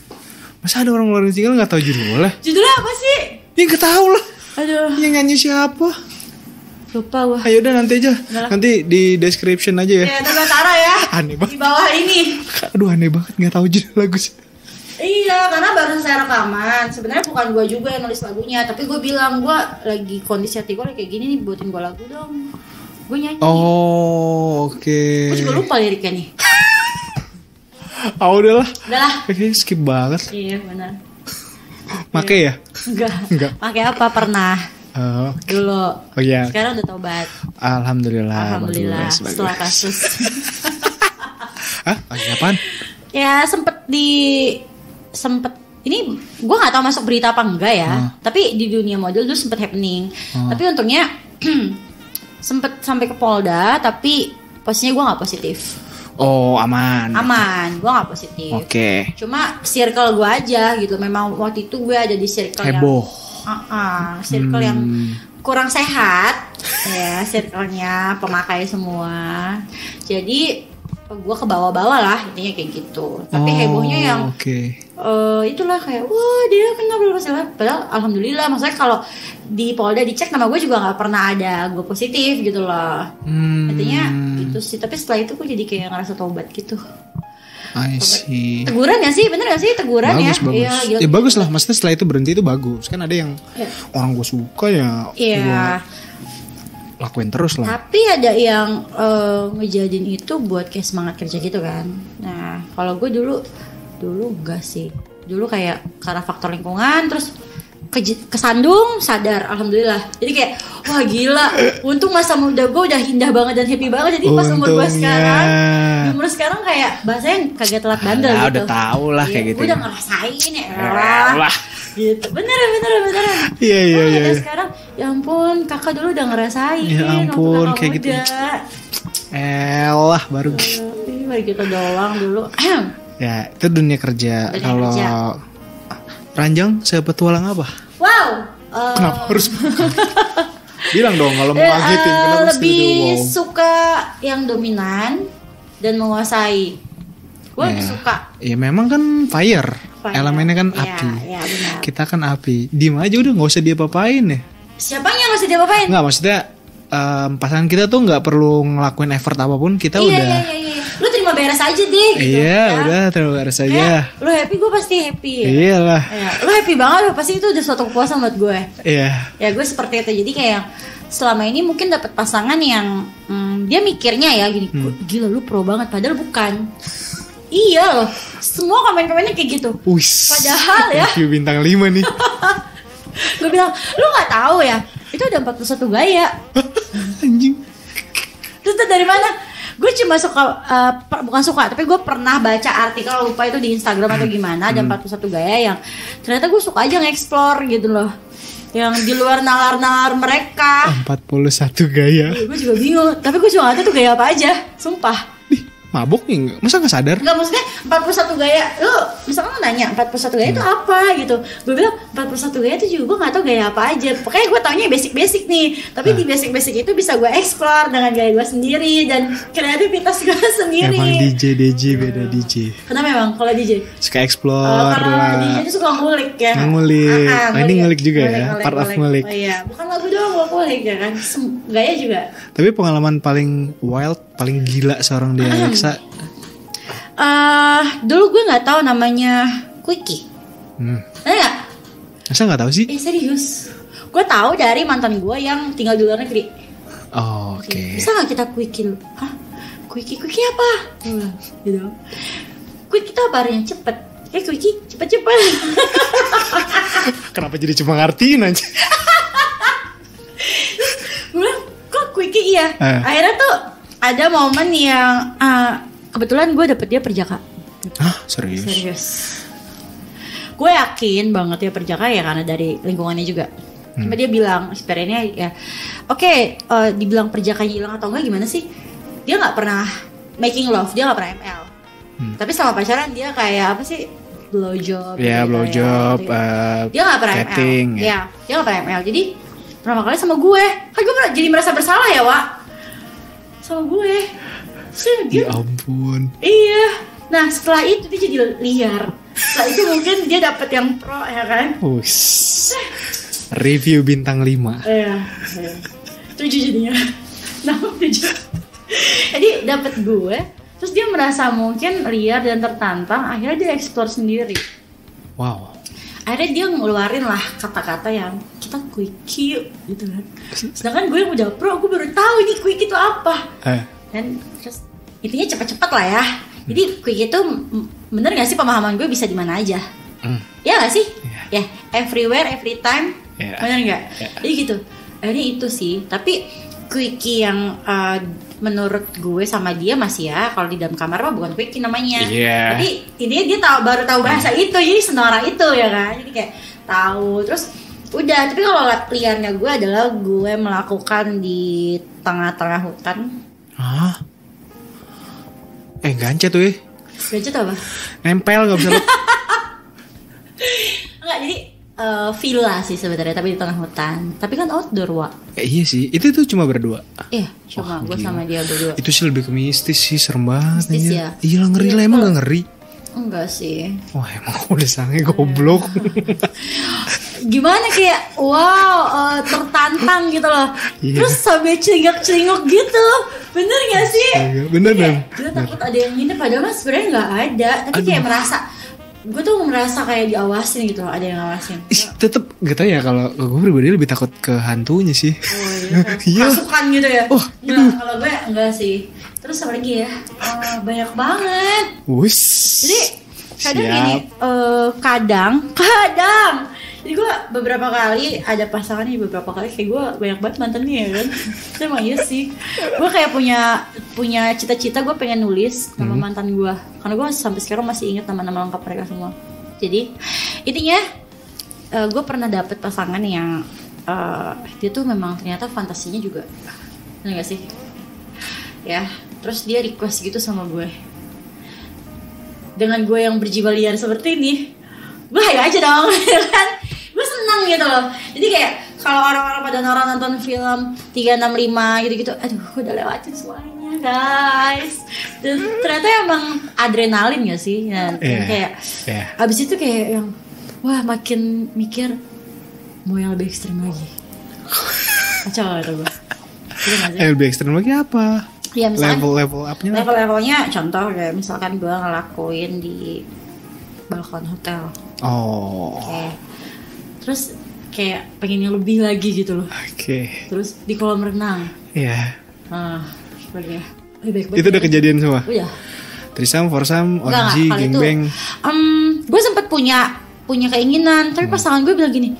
Masa ada orang ngeluarin single gak tahu judulnya? Judulnya apa sih? Ya gak tahu lah. Aduh, Yang nyanyi siapa? lupa gue. Ayo udah nanti aja. Nanti di description aja ya. Ya, Tata Tara ya. Aneh Di banget. bawah ini. Aduh aneh banget gak tahu judul lagu sih. Iya, karena baru saya rekaman. Sebenarnya bukan gue juga yang nulis lagunya, tapi gue bilang gue lagi kondisi hati gue kayak gini nih, buatin gue lagu dong. Gue nyanyi. Oh, oke. Gue juga lupa liriknya nih. Ah udahlah. Udahlah. Kayaknya skip banget. Iya benar. Make ya? Enggak. Enggak. Pakai apa pernah? Oh, Dulu. oh ya. Sekarang udah tobat. Alhamdulillah. Alhamdulillah. bagus, bagus. Setelah kasus. Hah? Lagi apaan? Ya sempet ini gue nggak tahu masuk berita apa enggak ya. Tapi di dunia model dulu sempet happening. Tapi untungnya sempet sampai ke Polda. Tapi posisinya gue nggak positif. Oh, aman. Aman, gue nggak positif. Oke. Cuma circle gue aja gitu. Memang waktu itu gue ada di circle Heboh. yang circle yang kurang sehat ya, circle-nya pemakai semua. Jadi gue ke bawah-bawah lah intinya kayak gitu. Tapi hebohnya yang itulah kayak wah dia kenapa bermasalah. Padahal alhamdulillah maksudnya kalau di Polda dicek nama gue juga nggak pernah ada gue positif gitu loh. Intinya gitu sih. Tapi setelah itu gue jadi kayak ngerasa tobat gitu. I see. Teguran gak sih? Bener gak sih teguran bagus, ya? Bagus. Ya, Ya bagus lah. Maksudnya setelah itu berhenti itu bagus. Kan ada yang orang gue suka ya. Iya. Lakuin terus lah. Tapi ada yang ngejadiin itu buat kayak semangat kerja gitu kan. Nah kalau gue dulu enggak sih. Dulu kayak karena faktor lingkungan terus kesandung sadar alhamdulillah. Jadi kayak wah gila. Untung masa muda gue udah indah banget dan happy banget. Jadi pas umur gue sekarang, di umur sekarang kayak bahasanya kagak telat bandel gitu. Udah tau lah kayak gitu. Gue udah ngerasain ya lah. Gitu. Beneran. Iya. Sekarang ya ampun kakak dulu udah ngerasain. Ya ampun kayak gitu. Elah baru gitu doang dulu. Ya itu dunia kerja. Kalau ranjang sepetualang apa? Wow. Kenapa harus bilang dong kalau mau ngagetin. Kenapa lebih suka yang dominan dan menguasai. Gue lebih suka. Ya memang kan fire. Elemennya kan api. Iya benar. Kita kan api. Diem aja udah nggak usah dia papain ya. Siapanya nggak usah dia papain? Nggak maksudnya pasangan kita tuh nggak perlu ngelakuin effort apapun. Kita udah. Iya. Lu terima beres aja deh. Gitu, iya udah terima beres aja. Lu happy gue pasti happy. Iyalah. Ya, lu happy banget pasti itu udah suatu kepuasan buat gue. Iya. Ya gue seperti itu jadi kayak selama ini mungkin dapat pasangan yang dia mikirnya ya gini, gila lu pro banget padahal bukan. Iya loh, semua komen-komennya kayak gitu. Padahal ya. Thank you bintang 5 nih. Gue bilang, lu nggak tahu ya? Itu ada 41 gaya. Anjing. Terus dari mana? Gue cuma suka, bukan suka, tapi gue pernah baca artikel lupa itu di Instagram atau gimana. Ada 41 gaya yang ternyata gue suka aja nge-explore gitu loh. Yang di luar nalar-nalar mereka. 41 gaya. Gue juga bingung, tapi gue juga gak tahu tuh gaya apa aja, sumpah. Mabuk nih, masa gak sadar? Enggak, maksudnya 41 gaya. Lu misalkan lu nanya 41 gaya itu apa gitu. Gue bilang 41 gaya itu juga gue gak tahu gaya apa aja. Pokoknya gue taunya basic-basic nih. Tapi di basic-basic itu bisa gue explore dengan gaya gue sendiri dan kreativitas gue sendiri. Emang DJ beda DJ. Kenapa emang kalau DJ? Suka explore karena lah. DJ itu suka ngulik ya. Ngulik. Nah, ini ngulik juga ya, part of ngulik. Oh iya, bukan lagu doang gue ngulik ya kan. Gaya juga. Tapi pengalaman paling wild, paling gila seorang dia Alexa. Dulu gue nggak tahu namanya Quickie. Ada nggak? Masa nggak tahu sih? Serius. Gue tahu dari mantan gue yang tinggal di luar negeri. Oh, oke. Bisa nggak kita Quickie? Hah? Quickie apa? Gitu. Quickie itu apa artinya cepet? Quickie cepet. Kenapa jadi cuma ngertiin aja? Gue bilang, kok Quickie iya? Akhirnya tuh ada momen yang kebetulan gue dapet dia perjaka. Hah? Serius? Gue yakin banget dia perjaka ya karena dari lingkungannya juga. Cuma dia bilang experience-nya ya oke, dibilang perjakanya hilang atau enggak gimana sih? Dia nggak pernah making love, dia nggak pernah ML. Tapi sama pacaran dia kayak apa sih? Blowjob. Ya, blowjob. Dia nggak pernah catting, ML. Ya, dia nggak pernah ML. Jadi pertama kali sama gue, kan gue jadi merasa bersalah ya, Wak. Sama gue. Ya ampun. Iya. Nah setelah itu dia jadi liar. Setelah itu mungkin dia dapet yang pro ya kan. Review bintang 5. Iya. 7 jadinya. Nah 7. Jadi dapet gue. Terus dia merasa mungkin liar dan tertantang. Akhirnya dia explore sendiri. Wow. Akhirnya dia ngeluarin lah kata-kata yang kita quickie gitu kan. Sedangkan gue yang udah pro, gue baru tahu nih quickie itu apa. Dan terus intinya cepat-cepat lah ya. Jadi quickie itu bener gak sih pemahaman gue bisa di mana aja? Ya gak sih? Ya, everywhere, every time. Bener gak? Jadi gitu. Akhirnya itu sih. Tapi quickie yang menurut gue sama dia masih ya, kalau di dalam kamar mah bukan quickie namanya. Jadi intinya dia baru tahu bahasa itu, jadi senora itu ya kan. Jadi kayak tahu. Terus udah. Tapi kalau liarnya gue adalah gue melakukan di tengah-tengah hutan. Hah? Gancet tuh Gancet apa? nempel gak bisa Enggak, jadi villa sih sebenarnya, tapi di tengah hutan. Tapi kan outdoor, Wak. Iya sih, itu tuh cuma berdua. Iya, cuma gue sama dia berdua. Itu sih lebih ke mistis sih, serem banget. Mistis ya. ya? Iya lah, ngeri lah, emang gak ngeri. Enggak sih. Wah emang udah sange goblok. Gimana kayak tertantang gitu loh. Iya. Terus sampai celingak-celinguk gitu. Bener gak sih? Bener dong. Gue takut ada yang nginep, padahal mah sebenarnya nggak ada. Tapi kayak gue tuh merasa kayak diawasin gitu loh, ada yang ngawasin. Tetep gak tau ya, kalau gue pribadi lebih takut ke hantunya sih. Oh iya. Iya. Pasukan gitu ya. Oh, Nggak, kalau gue enggak sih. Terus apa lagi ya? Banyak banget. Wus. Jadi kadang Siap. gini, kadang. Jadi gue beberapa kali ada pasangan nih, beberapa kali kayak gue banyak banget mantannya ya kan. Itu emang iya sih. Gue kayak punya cita-cita gue pengen nulis nama mantan gue, karena gue sampai sekarang masih ingat nama-nama lengkap mereka semua. Jadi intinya gue pernah dapet pasangan yang dia tuh memang ternyata fantasinya juga, bener gak sih? Ya, terus dia request gitu sama gue. Dengan gue yang berjiwa liar seperti ini, gue ayo aja dong, ya kan? Gue senang gitu loh. Jadi kayak kalau orang-orang pada nonton film 365 gitu-gitu, aduh gue udah lewatin semuanya guys. Dan ternyata emang adrenalin gak sih? Nah, kayak abis itu kayak yang wah makin mikir mau yang lebih ekstrem lagi. Kacau gak tuh gue? Lebih ekstrem lagi apa? Ya, misalkan level upnya levelnya contoh kayak misalkan gue ngelakuin di balkon hotel. Oke. Terus kayak pengen yang lebih lagi gitu loh. Oke. Terus di kolam renang. Iya. Sebagai itu udah kejadian semua. Udah. Trisam, foursam, orgy, gangbang. Gue sempet punya keinginan, tapi pasangan gue bilang gini,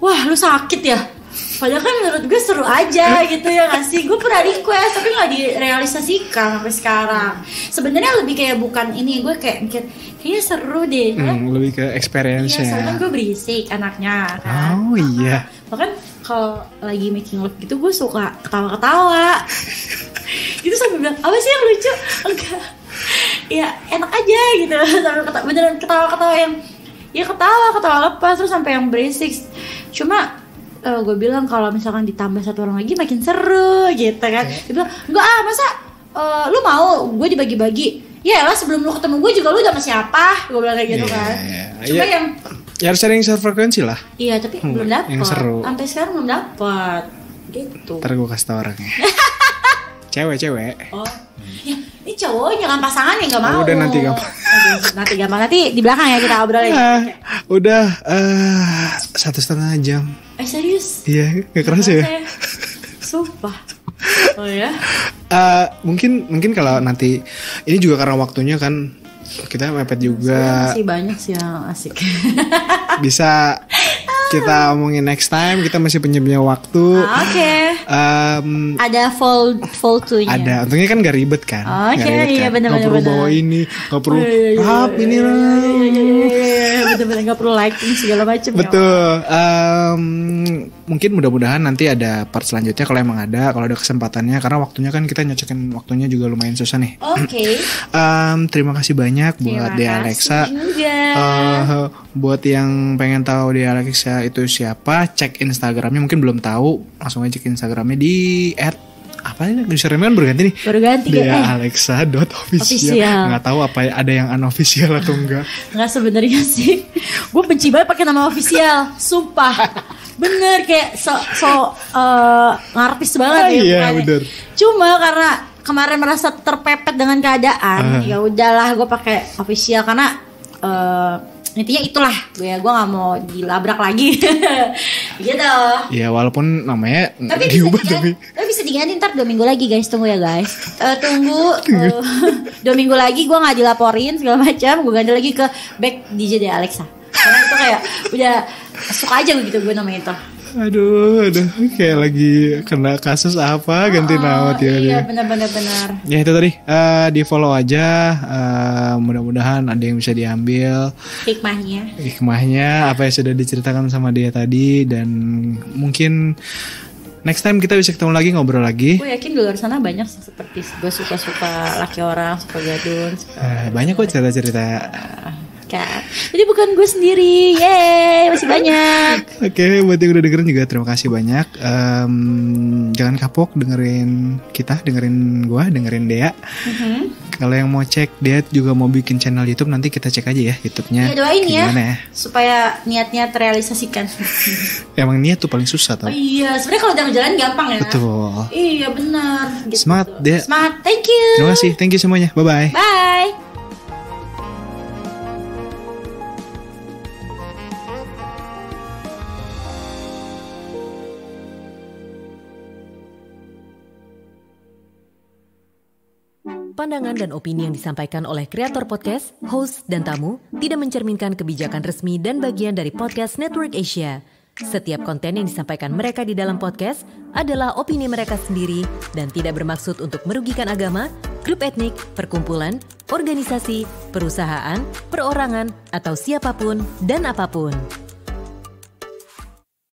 wah lu sakit ya. Padahal kan menurut gue seru aja gitu ya gak sih. Gue pernah request tapi gak direalisasikan sampai sekarang. Sebenarnya lebih kayak bukan ini, gue kayak mikir kayaknya seru deh. Lebih ke experience ya. Iya, soalnya kan gue berisik anaknya kan. Oh iya. Bahkan kalau lagi making love gitu gue suka ketawa-ketawa. Gitu sampai bilang apa sih yang lucu? Enggak. Ya enak aja gitu. Sambil beneran ketawa-ketawa yang ya ketawa lepas terus sampai yang berisik. Cuma gue bilang kalau misalkan ditambah satu orang lagi makin seru gitu kan. Dia bilang enggak masa lu mau gue dibagi-bagi. Ya lah sebelum lu ketemu gue juga lu udah sama siapa. Gue bilang kayak gitu kan. Cuma yang ya harus cari yang sefrekuensi lah. Iya tapi belum dapet. Yang seru. Sampai sekarang belum dapet gitu. Ntar gue kasih tau orangnya. Cewek. Oh ya ini cowoknya kan pasangannya nggak mau. Udah nanti gampang. Nanti di belakang ya kita obrolin. Udah 1,5 jam. Serius? Iya, gak kerasa ya? Sumpah. Oh ya? Mungkin kalau nanti ini juga karena waktunya kan kita mepet juga. Masih banyak sih yang asik. Bisa kita omongin next time. Kita masih punya waktu. Oke. Ada fold 2-nya. Ada. Untungnya kan gak ribet kan. Oke, iya benar-benar. Gak perlu bawa ini, gak perlu ini lah. Bener-bener gak perlu lighting segala macam. Betul. Mungkin mudah-mudahan nanti ada part selanjutnya kalau emang ada, kalau ada kesempatannya, karena waktunya kan kita nyocokin waktunya juga lumayan susah nih. Oke. Terima kasih banyak buat Dea Alexa. Buat yang pengen tahu Dea Alexa itu siapa, cek Instagramnya, mungkin belum tahu, langsung aja cek Instagramnya di apa ini username kan berganti nih. Dea Alexa.official. Nggak tahu apa ada yang unofficial atau enggak. Nggak sebenarnya sih. Gue benci banget pakai nama official. Sumpah. Bener kayak ngartis banget ya. Iya bener. Cuma karena kemarin merasa terpepet dengan keadaan, ya udahlah gue pakai official karena intinya itulah gue nggak mau dilabrak lagi. Gitu. Ya walaupun namanya tapi diubah tapi bisa diganti ntar 2 minggu lagi guys, tunggu ya guys. Tunggu 2 minggu lagi gue nggak dilaporin segala macam, gue ganti lagi ke back DJ Dea Alexa karena itu kayak udah suka aja begitu gue namanya itu. Aduh, kayak lagi kena kasus apa ganti nama dia. Iya benar. Ya itu tadi di follow aja, mudah-mudahan ada yang bisa diambil hikmahnya apa yang sudah diceritakan sama dia tadi, dan mungkin next time kita bisa ketemu lagi, ngobrol lagi. Gue yakin di luar sana banyak seperti gue suka laki orang, suka gadun, banyak kok cerita-cerita kan. Jadi bukan gue sendiri. Yeay, masih banyak. Oke, buat yang udah dengerin juga terima kasih banyak. Jangan kapok dengerin kita, dengerin gua, dengerin Dea. Kalau yang mau cek Dea juga mau bikin channel YouTube, nanti kita cek aja ya YouTube-nya. Ya doain ya, gimana ya, supaya niatnya terrealisasikan. Emang niat tuh paling susah tau. Oh iya, sebenarnya kalau udah jalan gampang ya. Betul. Iya benar. Gitu. Semangat Dea. Semangat, thank you. Terima kasih, thank you semuanya. Bye-bye. Bye. Pandangan dan opini yang disampaikan oleh kreator podcast, host, dan tamu tidak mencerminkan kebijakan resmi dan bagian dari Podcast Network Asia. Setiap konten yang disampaikan mereka di dalam podcast adalah opini mereka sendiri dan tidak bermaksud untuk merugikan agama, grup etnik, perkumpulan, organisasi, perusahaan, perorangan, atau siapapun dan apapun.